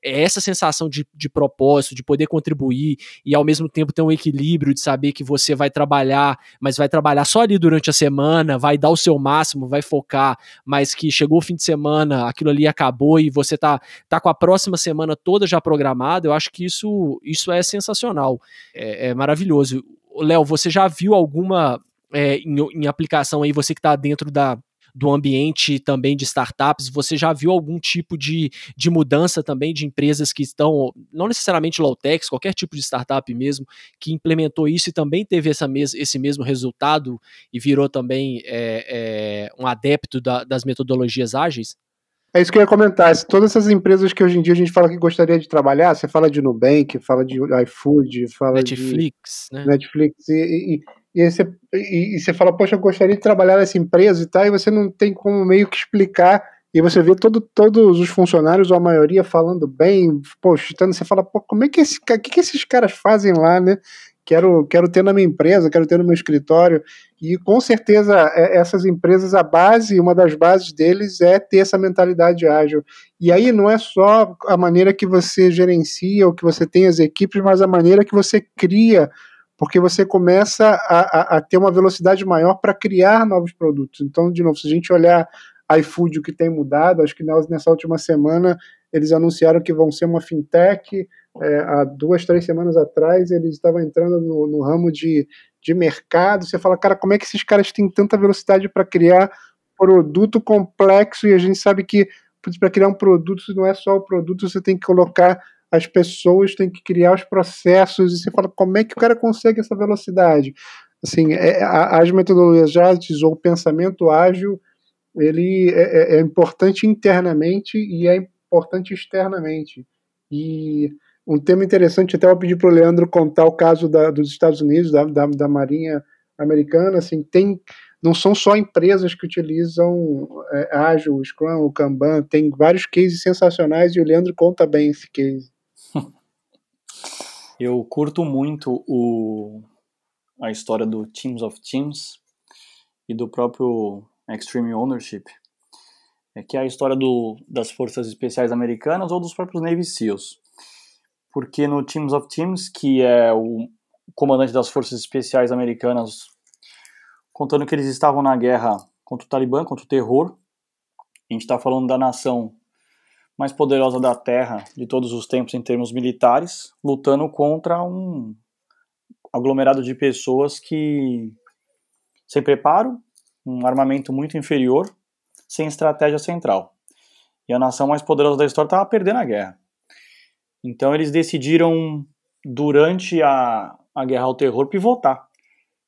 Essa sensação de propósito, de poder contribuir e ao mesmo tempo ter um equilíbrio de saber que você vai trabalhar, mas vai trabalhar só ali durante a semana, vai dar o seu máximo, vai focar, mas que chegou o fim de semana, aquilo ali acabou e você tá com a próxima semana toda já programado. Eu acho que isso é sensacional, é maravilhoso. Léo, você já viu alguma em aplicação aí, você que está dentro do ambiente também de startups, você já viu algum tipo de mudança também de empresas que estão, não necessariamente low-tech, qualquer tipo de startup mesmo, que implementou isso e também teve esse mesmo resultado e virou também um adepto das metodologias ágeis? É isso que eu ia comentar. Todas essas empresas que hoje em dia a gente fala que gostaria de trabalhar, você fala de Nubank, fala de iFood, fala Netflix, de né? Netflix, e você fala, poxa, eu gostaria de trabalhar nessa empresa e tal, e você não tem como meio que explicar, e você vê todos os funcionários, ou a maioria, falando bem, postando, você fala, pô, como é que que esses caras fazem lá, né? Quero ter na minha empresa, quero ter no meu escritório. E com certeza essas empresas, uma das bases deles é ter essa mentalidade ágil. E aí não é só a maneira que você gerencia ou que você tem as equipes, mas a maneira que você cria, porque você começa a ter uma velocidade maior para criar novos produtos. Então, de novo, se a gente olhar iFood, o que tem mudado, acho que nessa última semana eles anunciaram que vão ser uma fintech. Há 2, 3 semanas atrás eles estavam entrando no ramo de mercado. Você fala, cara, como é que esses caras têm tanta velocidade para criar produto complexo? E a gente sabe que para criar um produto não é só o produto, você tem que colocar as pessoas, tem que criar os processos, e você fala, como é que o cara consegue essa velocidade? Assim, as metodologias ágeis ou o pensamento ágil, ele é importante internamente e é importante externamente. E um tema interessante, até eu pedi para o Leandro contar o caso dos Estados Unidos, da Marinha Americana. Assim, não são só empresas que utilizam Ágil, o Scrum, o Kanban, tem vários cases sensacionais, e o Leandro conta bem esse case. Eu curto muito a história do Teams of Teams e do próprio Extreme Ownership, que é a história das Forças Especiais Americanas ou dos próprios Navy SEALs. Porque no Teams of Teams, que é o comandante das Forças Especiais Americanas contando que eles estavam na guerra contra o Talibã, contra o terror, a gente está falando da nação mais poderosa da Terra de todos os tempos em termos militares, lutando contra um aglomerado de pessoas que sem preparo, um armamento muito inferior, sem estratégia central. E a nação mais poderosa da história estava perdendo a guerra. Então eles decidiram, durante a guerra ao terror, pivotar,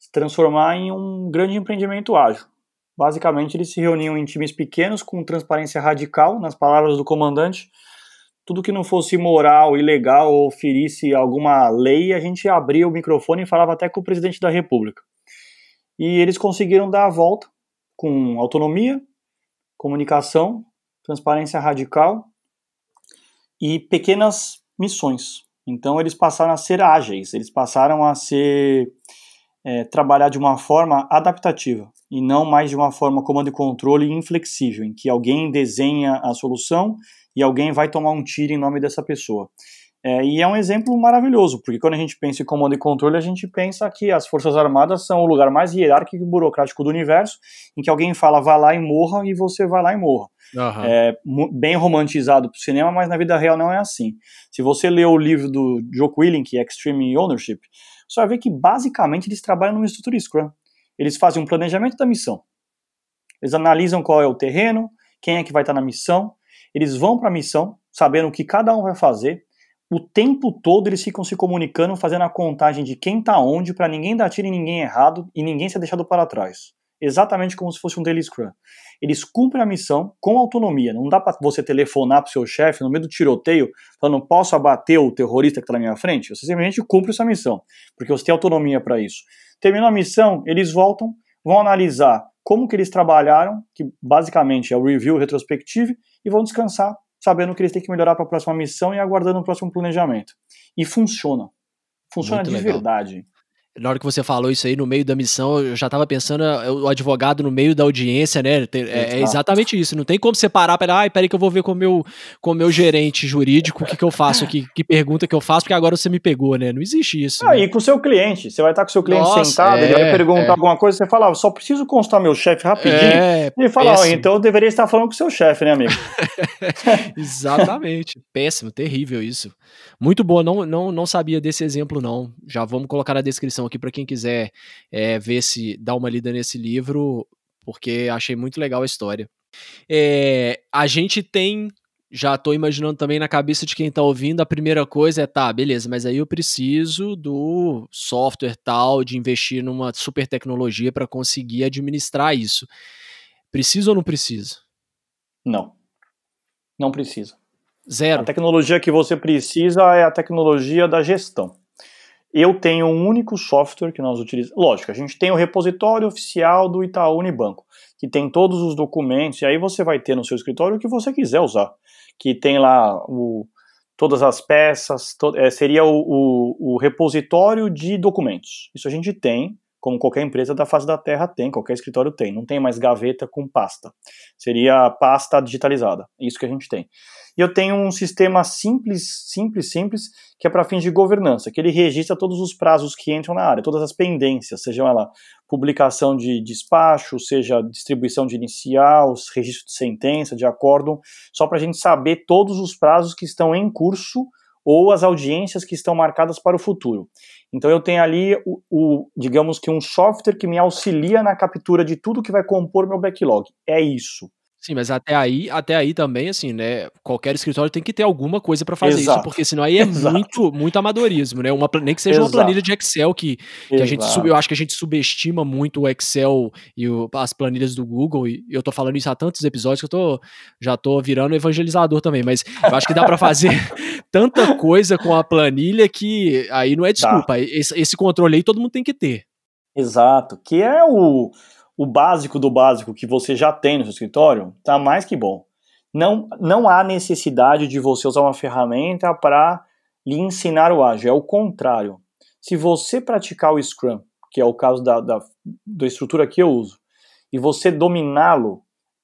se transformar em um grande empreendimento ágil. Basicamente, eles se reuniam em times pequenos com transparência radical, nas palavras do comandante. Tudo que não fosse imoral, ilegal ou ferisse alguma lei, a gente abria o microfone e falava até com o presidente da República. E eles conseguiram dar a volta com autonomia, comunicação, transparência radical e pequenas missões. Então eles passaram a ser ágeis, eles passaram a trabalhar de uma forma adaptativa e não mais de uma forma comando e controle inflexível, em que alguém desenha a solução e alguém vai tomar um tiro em nome dessa pessoa. E é um exemplo maravilhoso, porque quando a gente pensa em comando e controle, a gente pensa que as Forças Armadas são o lugar mais hierárquico e burocrático do universo, em que alguém fala, vá lá e morra, e você vai lá e morra. Uhum. Bem romantizado para o cinema, mas na vida real não é assim. Se você ler o livro do Joe Willink, Extreme Ownership, você vai ver que basicamente eles trabalham no estrutura Scrum. Eles fazem um planejamento da missão. Eles analisam qual é o terreno, quem é que vai estar na missão, eles vão para a missão, sabendo o que cada um vai fazer. O tempo todo eles ficam se comunicando, fazendo a contagem de quem está onde, para ninguém dar tiro em ninguém errado e ninguém ser deixado para trás. Exatamente como se fosse um daily scrum. Eles cumprem a missão com autonomia. Não dá para você telefonar para o seu chefe no meio do tiroteio, falando, posso abater o terrorista que está na minha frente? Você simplesmente cumpre essa missão, porque você tem autonomia para isso. Terminou a missão, eles voltam, vão analisar como que eles trabalharam, que basicamente é o review retrospectivo, e vão descansar, sabendo que eles têm que melhorar para a próxima missão e aguardando o próximo planejamento. E funciona. Funciona Muito de legal. Verdade. Na hora que você falou isso aí, no meio da missão, eu já tava pensando o advogado no meio da audiência, né? É exatamente isso. Não tem como você parar para, peraí que eu vou ver com o meu gerente jurídico o que eu faço aqui, que pergunta que eu faço, porque agora você me pegou, né? Não existe isso. E com o seu cliente. Você vai estar com o seu cliente sentado, ele vai perguntar alguma coisa, você fala, só preciso constar meu chefe rapidinho. E ele fala, então eu deveria estar falando com o seu chefe, né, amigo? Exatamente. Péssimo, terrível isso. Muito bom, não sabia desse exemplo, não. Já vamos colocar na descrição aqui para quem quiser dar uma lida nesse livro, porque achei muito legal a história. A gente tem, já tô imaginando também na cabeça de quem tá ouvindo, a primeira coisa é, beleza, mas aí eu preciso do software tal, de investir numa super tecnologia para conseguir administrar isso. Precisa ou não precisa? Não precisa. Zero. A tecnologia que você precisa é a tecnologia da gestão. Eu tenho um único software que nós utilizamos. Lógico, a gente tem o repositório oficial do Itaú Unibanco, que tem todos os documentos, e aí você vai ter no seu escritório o que você quiser usar. Que tem lá todas as peças, seria o repositório de documentos. Isso a gente tem, como qualquer empresa da face da Terra tem, qualquer escritório tem. Não tem mais gaveta com pasta. Seria pasta digitalizada. Isso que a gente tem. E eu tenho um sistema simples, que é para fins de governança, que ele registra todos os prazos que entram na área, todas as pendências, seja ela publicação de despacho, seja distribuição de inicial, registro de sentença, de acórdão, só para a gente saber todos os prazos que estão em curso ou as audiências que estão marcadas para o futuro. Então eu tenho ali, digamos que um software que me auxilia na captura de tudo que vai compor meu backlog. É isso. Sim, mas até aí também, assim, né, qualquer escritório tem que ter alguma coisa para fazer isso, porque senão aí é muito amadorismo, né, nem que seja uma planilha de Excel que eu acho que a gente subestima muito o Excel e as planilhas do Google, e eu tô falando isso há tantos episódios que eu já tô virando evangelizador também, mas eu acho que dá para fazer tanta coisa com a planilha que aí não é desculpa, esse controle aí todo mundo tem que ter. Exato, que é o básico do básico que você já tem no seu escritório, tá mais que bom. Não há necessidade de você usar uma ferramenta para lhe ensinar o ágil, é o contrário. Se você praticar o Scrum, que é o caso da estrutura que eu uso, e você dominá-lo,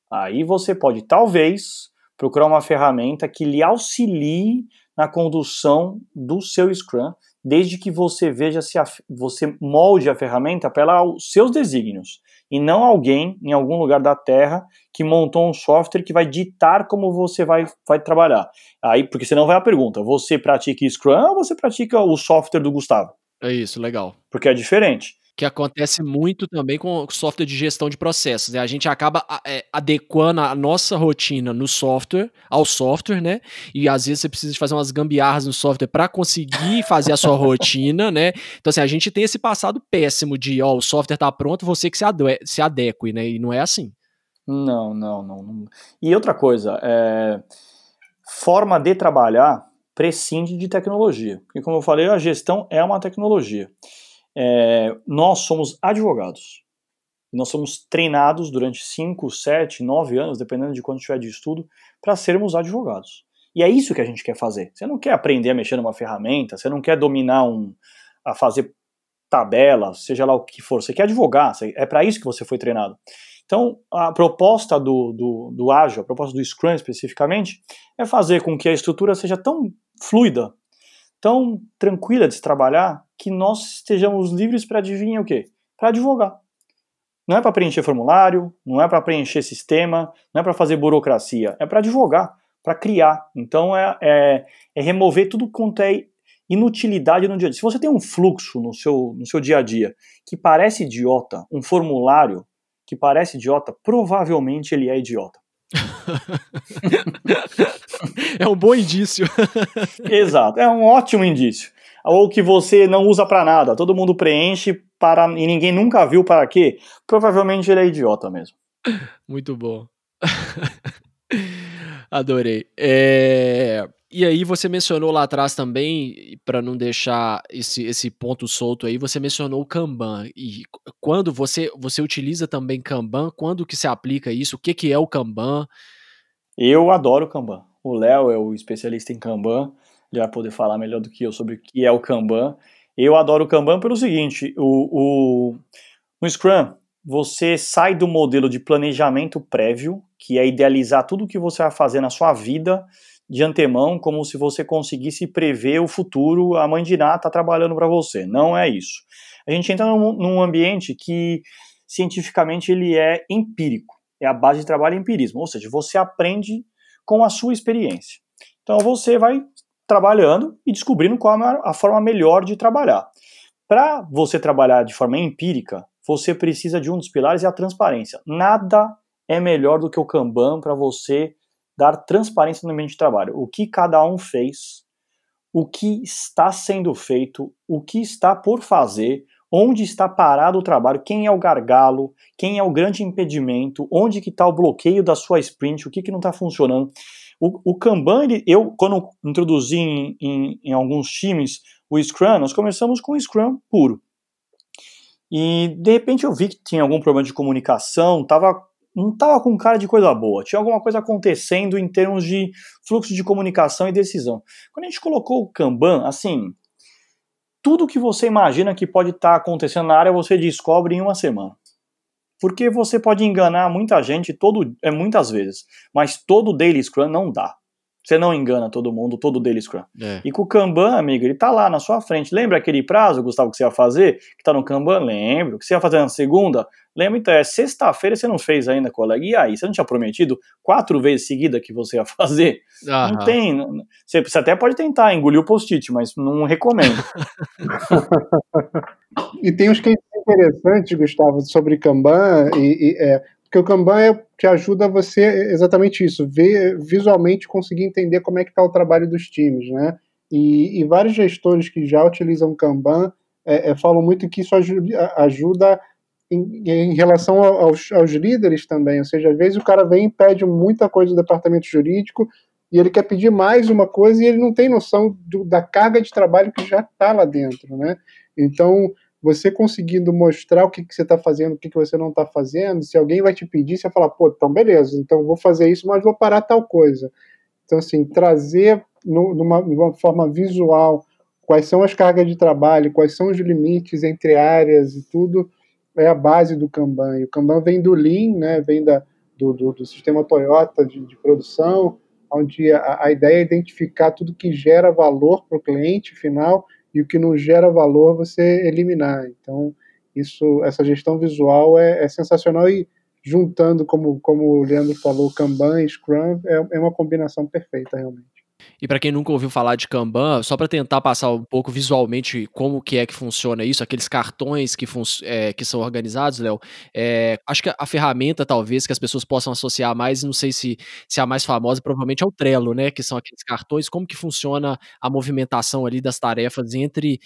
aí você pode, talvez, procurar uma ferramenta que lhe auxilie na condução do seu Scrum, desde que você veja você molde a ferramenta para ela aos seus desígnios. E não alguém em algum lugar da Terra que montou um software que vai ditar como você vai trabalhar. Aí, porque senão vai a pergunta, você pratica Scrum ou você pratica o software do Gustavo? É isso, legal. Porque é diferente. Que acontece muito também com software de gestão de processos, né, a gente acaba adequando a nossa rotina no software ao software, né, e às vezes você precisa de fazer umas gambiarras no software para conseguir fazer a sua rotina, né. Então assim, a gente tem esse passado péssimo de: "Ó, o software tá pronto, você que se adeque", né, e não é assim. Não, não, não, não. E outra coisa, forma de trabalhar prescinde de tecnologia. Porque, como eu falei, a gestão é uma tecnologia. Nós somos advogados. Nós somos treinados durante 5, 7, 9 anos, dependendo de quanto tiver de estudo, para sermos advogados. E é isso que a gente quer fazer. Você não quer aprender a mexer numa ferramenta, você não quer dominar a fazer tabela, seja lá o que for. Você quer advogar, é para isso que você foi treinado. Então, a proposta do Agile, a proposta do Scrum especificamente, é fazer com que a estrutura seja tão fluida, tão tranquila de se trabalhar, que nós estejamos livres para adivinhar o quê? Para advogar. Não é para preencher formulário, não é para preencher sistema, não é para fazer burocracia, é para advogar, para criar. Então é remover tudo quanto é inutilidade no dia a dia. Se você tem um fluxo no seu dia a dia que parece idiota, um formulário que parece idiota, provavelmente ele é idiota. É um bom indício. Exato, é um ótimo indício. Ou que você não usa para nada, todo mundo preenche e ninguém nunca viu para quê, provavelmente ele é idiota mesmo. Muito bom. Adorei. E aí você mencionou lá atrás também, para não deixar esse ponto solto aí, você mencionou o Kanban. E quando você utiliza também Kanban, quando que se aplica isso? O que é o Kanban? Eu adoro Kanban. O Léo é o especialista em Kanban, ele vai poder falar melhor do que eu sobre o que é o Kanban. Eu adoro o Kanban pelo seguinte, no Scrum, você sai do modelo de planejamento prévio, que é idealizar tudo o que você vai fazer na sua vida de antemão, como se você conseguisse prever o futuro, a mãe de Ná está trabalhando para você. Não é isso. A gente entra num ambiente que, cientificamente, ele é empírico. É a base de trabalho empirismo, ou seja, você aprende com a sua experiência. Então você vai trabalhando e descobrindo qual é a forma melhor de trabalhar. Para você trabalhar de forma empírica, você precisa de um dos pilares, é a transparência. Nada é melhor do que o Kanban para você dar transparência no ambiente de trabalho. O que cada um fez, o que está sendo feito, o que está por fazer, onde está parado o trabalho, quem é o gargalo, quem é o grande impedimento, onde que está o bloqueio da sua sprint, o que não está funcionando. O Kanban, eu quando introduzi em alguns times o Scrum, nós começamos com o Scrum puro. E de repente eu vi que tinha algum problema de comunicação, não estava com cara de coisa boa, tinha alguma coisa acontecendo em termos de fluxo de comunicação e decisão. Quando a gente colocou o Kanban, assim, tudo que você imagina que pode estar acontecendo na área, você descobre em uma semana. Porque você pode enganar muita gente muitas vezes, mas todo Daily Scrum não dá. Você não engana todo mundo, todo Daily Scrum. E com o Kanban, amigo, ele tá lá na sua frente. Lembra aquele prazo, Gustavo, que você ia fazer? Que tá no Kanban? Lembro. Que você ia fazer na segunda? Lembra? Então, sexta-feira você não fez ainda, colega. E aí, você não tinha prometido 4 vezes seguida que você ia fazer? Não tem. Você até pode tentar engolir o post-it, mas não recomendo. E tem uns cases interessantes, Gustavo, sobre Kanban, porque o Kanban te ajuda você exatamente isso, ver visualmente, conseguir entender como é que está o trabalho dos times, né? E vários gestores que já utilizam Kanban falam muito que isso ajuda em relação aos líderes também, ou seja, às vezes o cara vem e pede muita coisa do departamento jurídico e ele quer pedir mais uma coisa e ele não tem noção da carga de trabalho que já está lá dentro, né? Então, você conseguindo mostrar o que você está fazendo, o que você não está fazendo, se alguém vai te pedir, você vai falar, pô, então beleza, então vou fazer isso, mas vou parar tal coisa. Então, assim, trazer numa forma visual quais são as cargas de trabalho, quais são os limites entre áreas e tudo, é a base do Kanban. E o Kanban vem do Lean, né, vem do sistema Toyota de produção, onde a ideia é identificar tudo que gera valor para o cliente final e o que não gera valor você eliminar. Então, essa gestão visual é sensacional e juntando, como o Leandro falou, Kanban e Scrum é uma combinação perfeita, realmente. E para quem nunca ouviu falar de Kanban, só para tentar passar um pouco visualmente como que é que funciona isso, aqueles cartões que são organizados, Léo, acho que a ferramenta talvez que as pessoas possam associar mais, não sei se a mais famosa provavelmente é o Trello, né, que são aqueles cartões, como que funciona a movimentação ali das tarefas entre,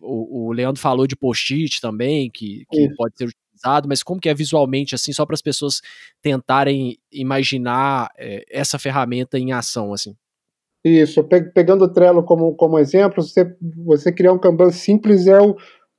o Leandro falou de post-it também, que Isso. pode ser utilizado, mas como que é visualmente, assim, só para as pessoas tentarem imaginar, essa ferramenta em ação, assim? Isso, pegando o Trello como exemplo, você criar um Kanban simples é o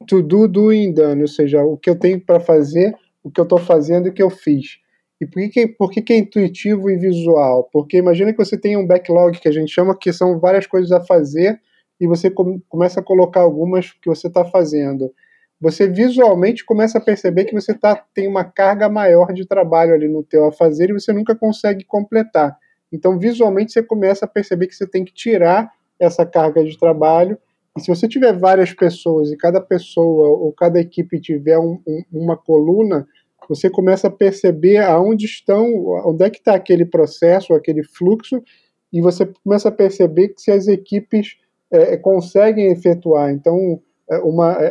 to do, doing, done, ou seja, o que eu tenho para fazer, o que eu estou fazendo e o que eu fiz. E por que é intuitivo e visual? Porque imagina que você tem um backlog, que a gente chama, que são várias coisas a fazer, e você começa a colocar algumas que você está fazendo. Você visualmente começa a perceber que você tem uma carga maior de trabalho ali no teu a fazer e você nunca consegue completar. Então, visualmente, você começa a perceber que você tem que tirar essa carga de trabalho. E se você tiver várias pessoas e cada pessoa ou cada equipe tiver uma coluna, você começa a perceber onde é que está aquele processo, aquele fluxo, e você começa a perceber que se as equipes conseguem efetuar. Então,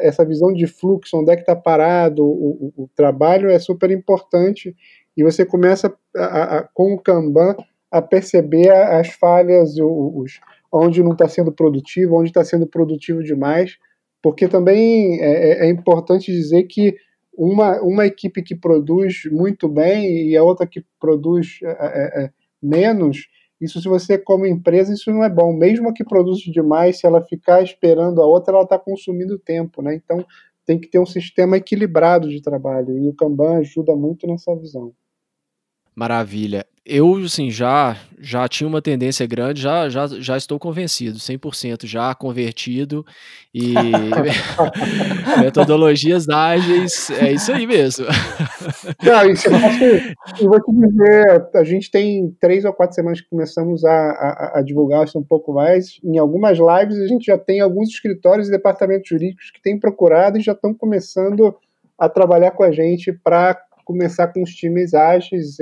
essa visão de fluxo, onde é que está parado o trabalho é super importante, e você começa com o Kanban a perceber as falhas, onde não está sendo produtivo, onde está sendo produtivo demais, porque também é importante dizer que uma equipe que produz muito bem e a outra que produz menos, isso se você como empresa, isso não é bom. Mesmo a que produz demais, se ela ficar esperando a outra, ela está consumindo tempo, né? Então tem que ter um sistema equilibrado de trabalho, e o Kanban ajuda muito nessa visão. Maravilha. Eu, assim, já tinha uma tendência grande, já estou convencido, 100% já convertido e metodologias ágeis, é isso aí mesmo. Não, e vou te dizer, a gente tem 3 ou 4 semanas que começamos a divulgar isso um pouco mais. Em algumas lives a gente já tem alguns escritórios e departamentos jurídicos que têm procurado e já estão começando a trabalhar com a gente para começar com os times ágeis.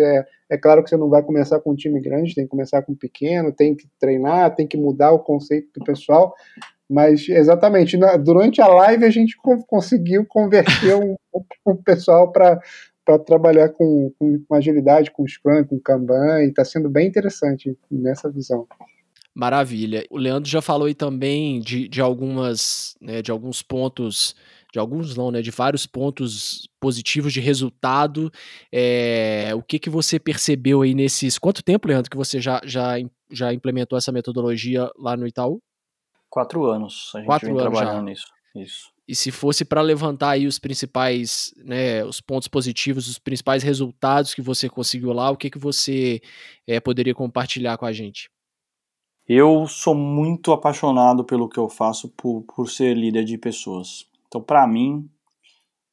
É claro que você não vai começar com um time grande, tem que começar com um pequeno, tem que treinar, tem que mudar o conceito do pessoal, mas exatamente, durante a live a gente conseguiu converter um pessoal para trabalhar com agilidade, com Scrum, com Kanban, e está sendo bem interessante nessa visão. Maravilha. O Leandro já falou aí também de algumas, né, de alguns pontos, de alguns não, né, de vários pontos positivos de resultado. O que você percebeu aí nesses... Quanto tempo, Leandro, que você já implementou essa metodologia lá no Itaú? 4 anos a gente vem 4 anos já. trabalhando nisso. Isso. E se fosse para levantar aí os principais, né, os pontos positivos, os principais resultados que você conseguiu lá, o que você poderia compartilhar com a gente? Eu sou muito apaixonado pelo que eu faço por ser líder de pessoas. Então, para mim,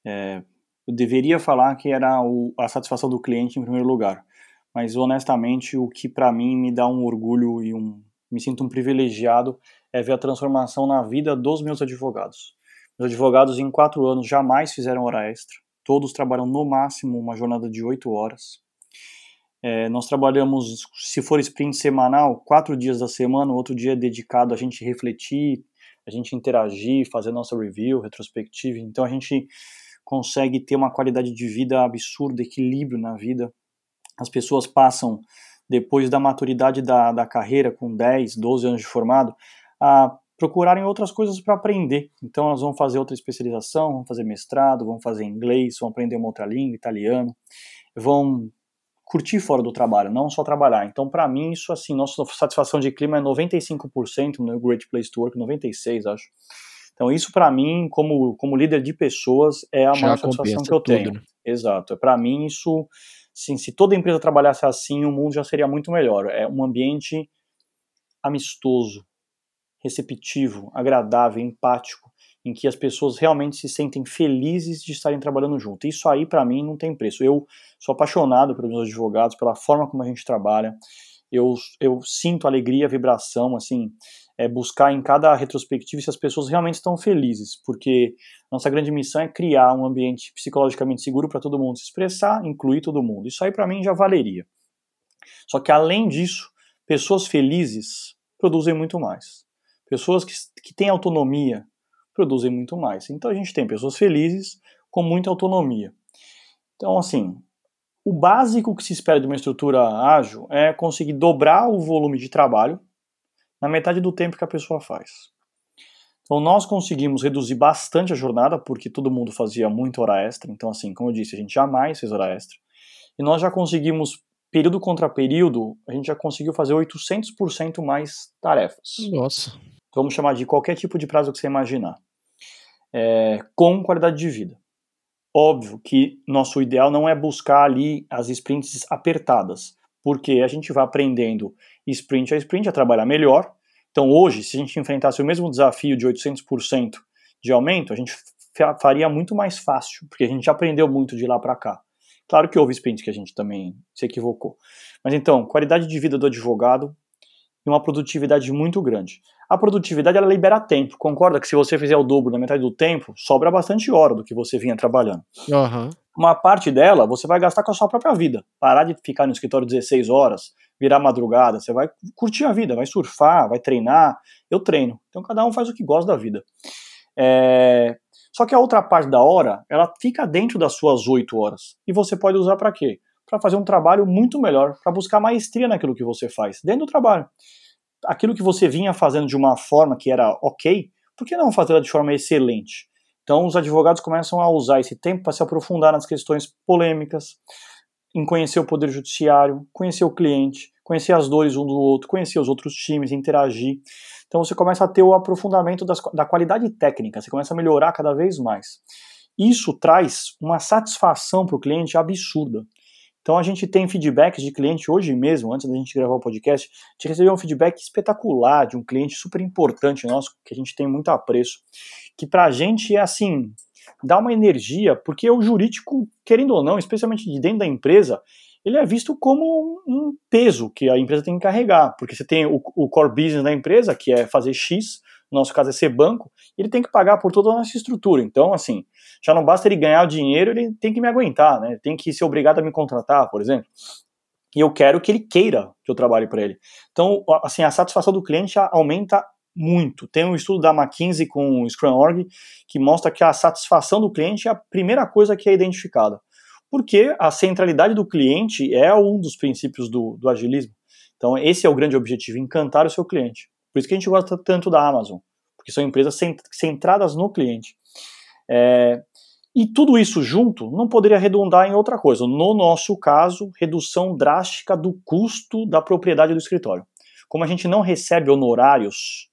eu deveria falar que era a satisfação do cliente em primeiro lugar. Mas, honestamente, o que para mim me dá um orgulho e me sinto um privilegiado é ver a transformação na vida dos meus advogados. Meus advogados, em 4 anos, jamais fizeram hora extra. Todos trabalham no máximo uma jornada de 8 horas. Nós trabalhamos, se for sprint semanal, 4 dias da semana, o outro dia é dedicado a gente refletir, a gente interagir, fazer nossa review, retrospectiva. Então a gente consegue ter uma qualidade de vida absurda, equilíbrio na vida. As pessoas passam, depois da maturidade da carreira, com 10, 12 anos de formado, a procurarem outras coisas para aprender. Então elas vão fazer outra especialização, vão fazer mestrado, vão fazer inglês, vão aprender uma outra língua, italiano, vão curtir fora do trabalho, não só trabalhar. Então, para mim, isso assim, nossa satisfação de clima é 95% no Great Place to Work, 96%, acho. Então, isso para mim, como líder de pessoas, é a Já maior satisfação compensa que eu tudo, tenho. né? Exato. Para mim, isso, sim, se toda empresa trabalhasse assim, o mundo já seria muito melhor. É um ambiente amistoso, receptivo, agradável, empático, em que as pessoas realmente se sentem felizes de estarem trabalhando junto. Isso aí, para mim, não tem preço. Eu sou apaixonado pelos meus advogados, pela forma como a gente trabalha. Eu sinto alegria, vibração, assim, buscar em cada retrospectiva se as pessoas realmente estão felizes, porque nossa grande missão é criar um ambiente psicologicamente seguro para todo mundo se expressar, incluir todo mundo. Isso aí, para mim, já valeria. Só que, além disso, pessoas felizes produzem muito mais. Pessoas que têm autonomia produzem muito mais. Então a gente tem pessoas felizes com muita autonomia. Então, assim, o básico que se espera de uma estrutura ágil é conseguir dobrar o volume de trabalho na metade do tempo que a pessoa faz. Então nós conseguimos reduzir bastante a jornada, porque todo mundo fazia muita hora extra. Então, assim, como eu disse, a gente jamais fez hora extra. E nós já conseguimos, período contra período, a gente já conseguiu fazer 800% mais tarefas. Nossa. Então, vamos chamar de qualquer tipo de prazo que você imaginar. Com qualidade de vida. Óbvio que nosso ideal não é buscar ali as sprints apertadas, porque a gente vai aprendendo sprint a sprint a trabalhar melhor. Então hoje, se a gente enfrentasse o mesmo desafio de 800% de aumento, a gente faria muito mais fácil, porque a gente já aprendeu muito de lá para cá. Claro que houve sprints que a gente também se equivocou. Mas então, qualidade de vida do advogado e uma produtividade muito grande. A produtividade, ela libera tempo. Concorda que se você fizer o dobro na metade do tempo, sobra bastante hora do que você vinha trabalhando. Uhum. Uma parte dela, você vai gastar com a sua própria vida. Parar de ficar no escritório 16 horas, virar madrugada, você vai curtir a vida, vai surfar, vai treinar. Eu treino. Então cada um faz o que gosta da vida. Só que a outra parte da hora, ela fica dentro das suas 8 horas. E você pode usar para quê? Para fazer um trabalho muito melhor, para buscar maestria naquilo que você faz, dentro do trabalho. Aquilo que você vinha fazendo de uma forma que era ok, por que não fazê-la de forma excelente? Então os advogados começam a usar esse tempo para se aprofundar nas questões polêmicas, em conhecer o poder judiciário, conhecer o cliente, conhecer as dores um do outro, conhecer os outros times, interagir. Então você começa a ter o aprofundamento da qualidade técnica, você começa a melhorar cada vez mais. Isso traz uma satisfação para o cliente absurda. Então a gente tem feedbacks de cliente hoje mesmo, antes da gente gravar o podcast, a gente recebeu um feedback espetacular de um cliente super importante nosso, que a gente tem muito apreço, que pra gente é assim, dá uma energia, porque o jurídico, querendo ou não, especialmente de dentro da empresa, ele é visto como um peso que a empresa tem que carregar, porque você tem o core business da empresa, que é fazer X, no nosso caso é ser banco, ele tem que pagar por toda a nossa estrutura. Então, assim, já não basta ele ganhar o dinheiro, ele tem que me aguentar, né? Tem que ser obrigado a me contratar, por exemplo. E eu quero que ele queira que eu trabalhe para ele. Então, assim, a satisfação do cliente aumenta muito. Tem um estudo da McKinsey com o Scrum.org que mostra que a satisfação do cliente é a primeira coisa que é identificada. Porque a centralidade do cliente é um dos princípios do agilismo. Então, esse é o grande objetivo, encantar o seu cliente. Por isso que a gente gosta tanto da Amazon, porque são empresas centradas no cliente. E tudo isso junto não poderia redundar em outra coisa. No nosso caso, redução drástica do custo da propriedade do escritório. Como a gente não recebe honorários,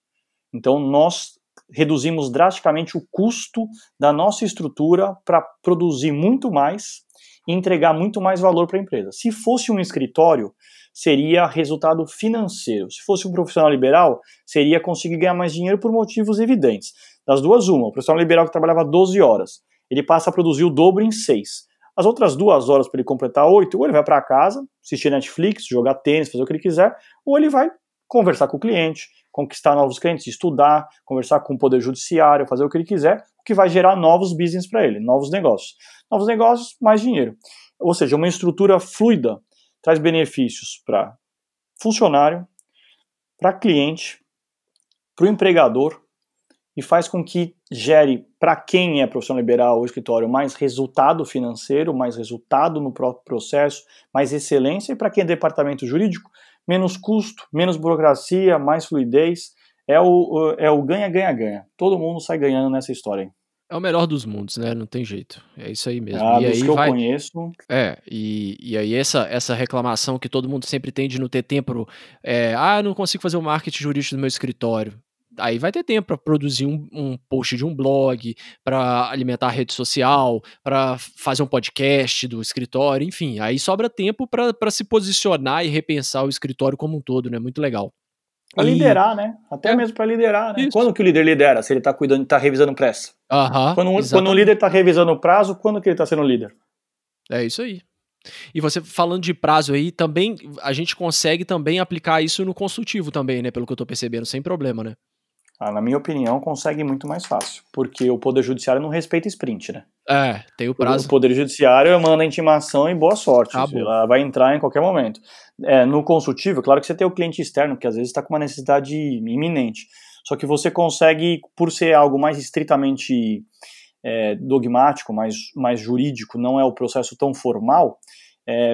então nós reduzimos drasticamente o custo da nossa estrutura para produzir muito mais e entregar muito mais valor para a empresa. Se fosse um escritório, seria resultado financeiro. Se fosse um profissional liberal, seria conseguir ganhar mais dinheiro por motivos evidentes. Das duas, uma. O profissional liberal que trabalhava 12 horas, ele passa a produzir o dobro em 6. As outras 2 horas para ele completar 8, ou ele vai para casa, assistir Netflix, jogar tênis, fazer o que ele quiser, ou ele vai conversar com o cliente, conquistar novos clientes, estudar, conversar com o poder judiciário, fazer o que ele quiser, o que vai gerar novos business para ele, novos negócios. Novos negócios, mais dinheiro. Ou seja, uma estrutura fluida traz benefícios para funcionário, para cliente, para o empregador e faz com que gere para quem é profissional liberal ou escritório mais resultado financeiro, mais resultado no próprio processo, mais excelência, e para quem é departamento jurídico, menos custo, menos burocracia, mais fluidez. É o ganha-ganha-ganha. Todo mundo sai ganhando nessa história aí. É o melhor dos mundos, né? Não tem jeito. É isso aí mesmo. Ah, e dos aí que eu vai. conheço. E aí essa reclamação que todo mundo sempre tem de não ter tempo. Eu não consigo fazer o marketing jurídico do meu escritório. Aí vai ter tempo para produzir um post de um blog, para alimentar a rede social, para fazer um podcast do escritório, enfim. Aí sobra tempo para se posicionar e repensar o escritório como um todo, né? Muito legal. Para liderar, né? Até mesmo para liderar, né? Isso. Quando que o líder lidera? Se ele está cuidando, está revisando pressa. Quando o líder está revisando o prazo, quando que ele está sendo líder? É isso aí. E você falando de prazo aí, também a gente consegue também aplicar isso no consultivo também, né? Pelo que eu tô percebendo, sem problema, né? Na minha opinião, consegue muito mais fácil, porque o Poder Judiciário não respeita sprint, né? Tem o prazo. O Poder Judiciário manda a intimação e boa sorte. Ela vai entrar em qualquer momento. No consultivo, claro que você tem o cliente externo, que às vezes está com uma necessidade iminente. Só que você consegue, por ser algo mais estritamente dogmático, mais jurídico, não é o processo tão formal,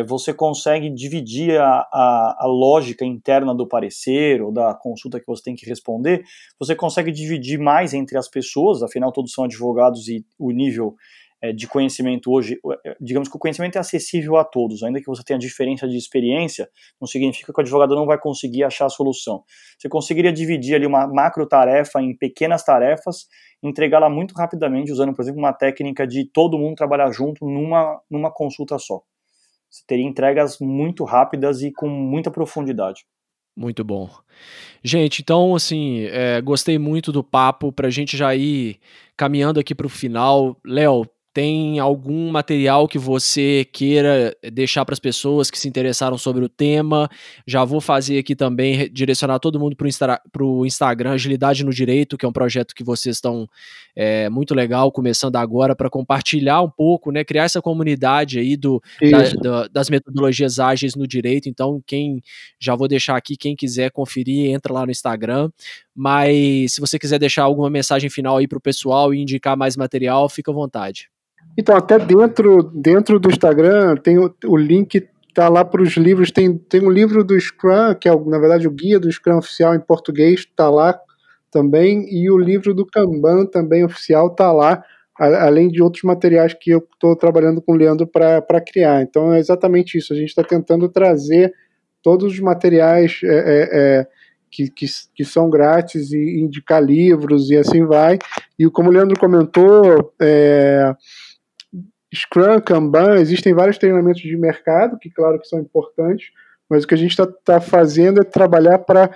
você consegue dividir a lógica interna do parecer ou da consulta que você tem que responder, você consegue dividir mais entre as pessoas, afinal todos são advogados e o nível de conhecimento hoje, digamos que o conhecimento é acessível a todos, ainda que você tenha diferença de experiência, não significa que o advogado não vai conseguir achar a solução. Você conseguiria dividir ali uma macro tarefa em pequenas tarefas, entregá-la muito rapidamente, usando, por exemplo, uma técnica de todo mundo trabalhar junto numa consulta só. Você teria entregas muito rápidas e com muita profundidade. Muito bom. Gente, então, assim, gostei muito do papo, pra gente já ir caminhando aqui pro final. Léo, tem algum material que você queira deixar para as pessoas que se interessaram sobre o tema? Já vou fazer aqui também, direcionar todo mundo para o Instagram, Agilidade no Direito, que é um projeto que vocês estão muito legal, começando agora, para compartilhar um pouco, né, criar essa comunidade aí das metodologias ágeis no direito. Então, já vou deixar aqui, quem quiser conferir, entra lá no Instagram. Mas se você quiser deixar alguma mensagem final aí para o pessoal e indicar mais material, fica à vontade. Então, até dentro do Instagram, tem o link, tá lá para os livros, tem um livro do Scrum, que é, na verdade, o guia do Scrum oficial em português, tá lá também, e o livro do Kanban também oficial tá lá, além de outros materiais que eu estou trabalhando com o Leandro para criar. Então, é exatamente isso, a gente está tentando trazer todos os materiais que são grátis e indicar livros e assim vai. E como o Leandro comentou, Scrum, Kanban, existem vários treinamentos de mercado, que claro que são importantes, mas o que a gente está fazendo é trabalhar para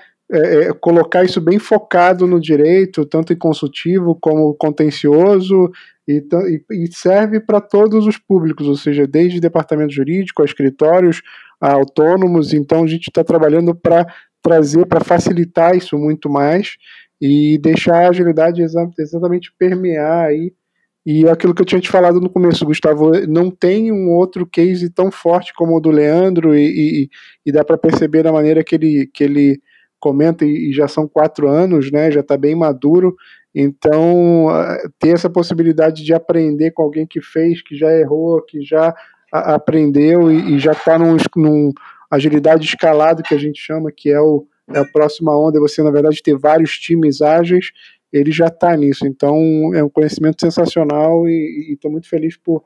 colocar isso bem focado no direito, tanto em consultivo como contencioso, e serve para todos os públicos, ou seja, desde departamento jurídico a escritórios, a autônomos. Então a gente está trabalhando para trazer, para facilitar isso muito mais e deixar a agilidade exatamente permear aí. E aquilo que eu tinha te falado no começo, Gustavo, não tem um outro case tão forte como o do Leandro, e dá para perceber da maneira que ele comenta, e já são 4 anos, né, já está bem maduro. Então, ter essa possibilidade de aprender com alguém que fez, que já errou, que já aprendeu e já está num agilidade escalado, que a gente chama, que é a próxima onda, você, na verdade, ter vários times ágeis, ele já está nisso. Então, é um conhecimento sensacional e estou muito feliz por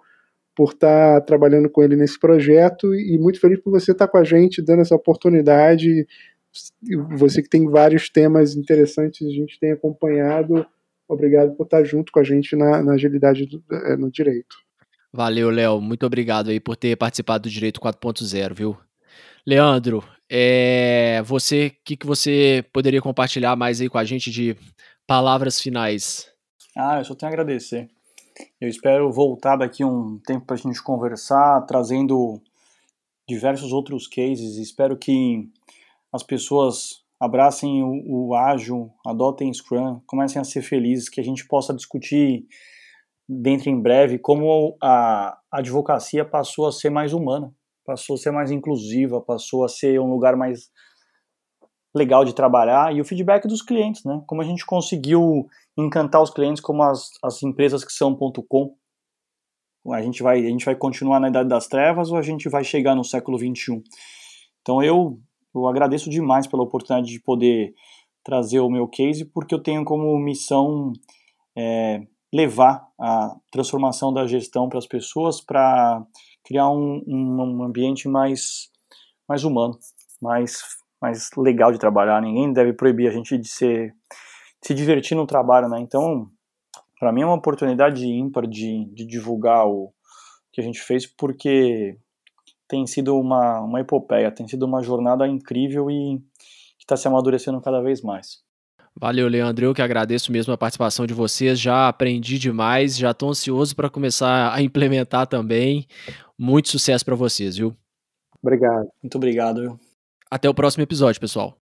estar trabalhando com ele nesse projeto e muito feliz por você estar com a gente, dando essa oportunidade. Você que tem vários temas interessantes, a gente tem acompanhado. Obrigado por estar junto com a gente na agilidade no direito. Valeu, Léo. Muito obrigado aí por ter participado do Direito 4.0, viu? Leandro, o que você poderia compartilhar mais aí com a gente de palavras finais? Eu só tenho a agradecer. Eu espero voltar daqui um tempo para a gente conversar, trazendo diversos outros cases. Espero que as pessoas abracem o ágil, adotem Scrum, comecem a ser felizes, que a gente possa discutir dentro em breve como a advocacia passou a ser mais humana, passou a ser mais inclusiva, passou a ser um lugar mais legal de trabalhar, e o feedback dos clientes, né? Como a gente conseguiu encantar os clientes como as empresas que são .com. A gente vai continuar na Idade das Trevas ou a gente vai chegar no século XXI? Então eu agradeço demais pela oportunidade de poder trazer o meu case, porque eu tenho como missão levar a transformação da gestão para as pessoas, para criar um ambiente mais humano, mais legal de trabalhar. Ninguém deve proibir a gente de se divertir no trabalho, né? Então, para mim é uma oportunidade ímpar de divulgar o que a gente fez, porque tem sido uma epopeia, tem sido uma jornada incrível e que está se amadurecendo cada vez mais. Valeu, Leandro. Eu que agradeço mesmo a participação de vocês. Já aprendi demais, já estou ansioso para começar a implementar também. Muito sucesso para vocês, viu? Obrigado. Muito obrigado. Até o próximo episódio, pessoal.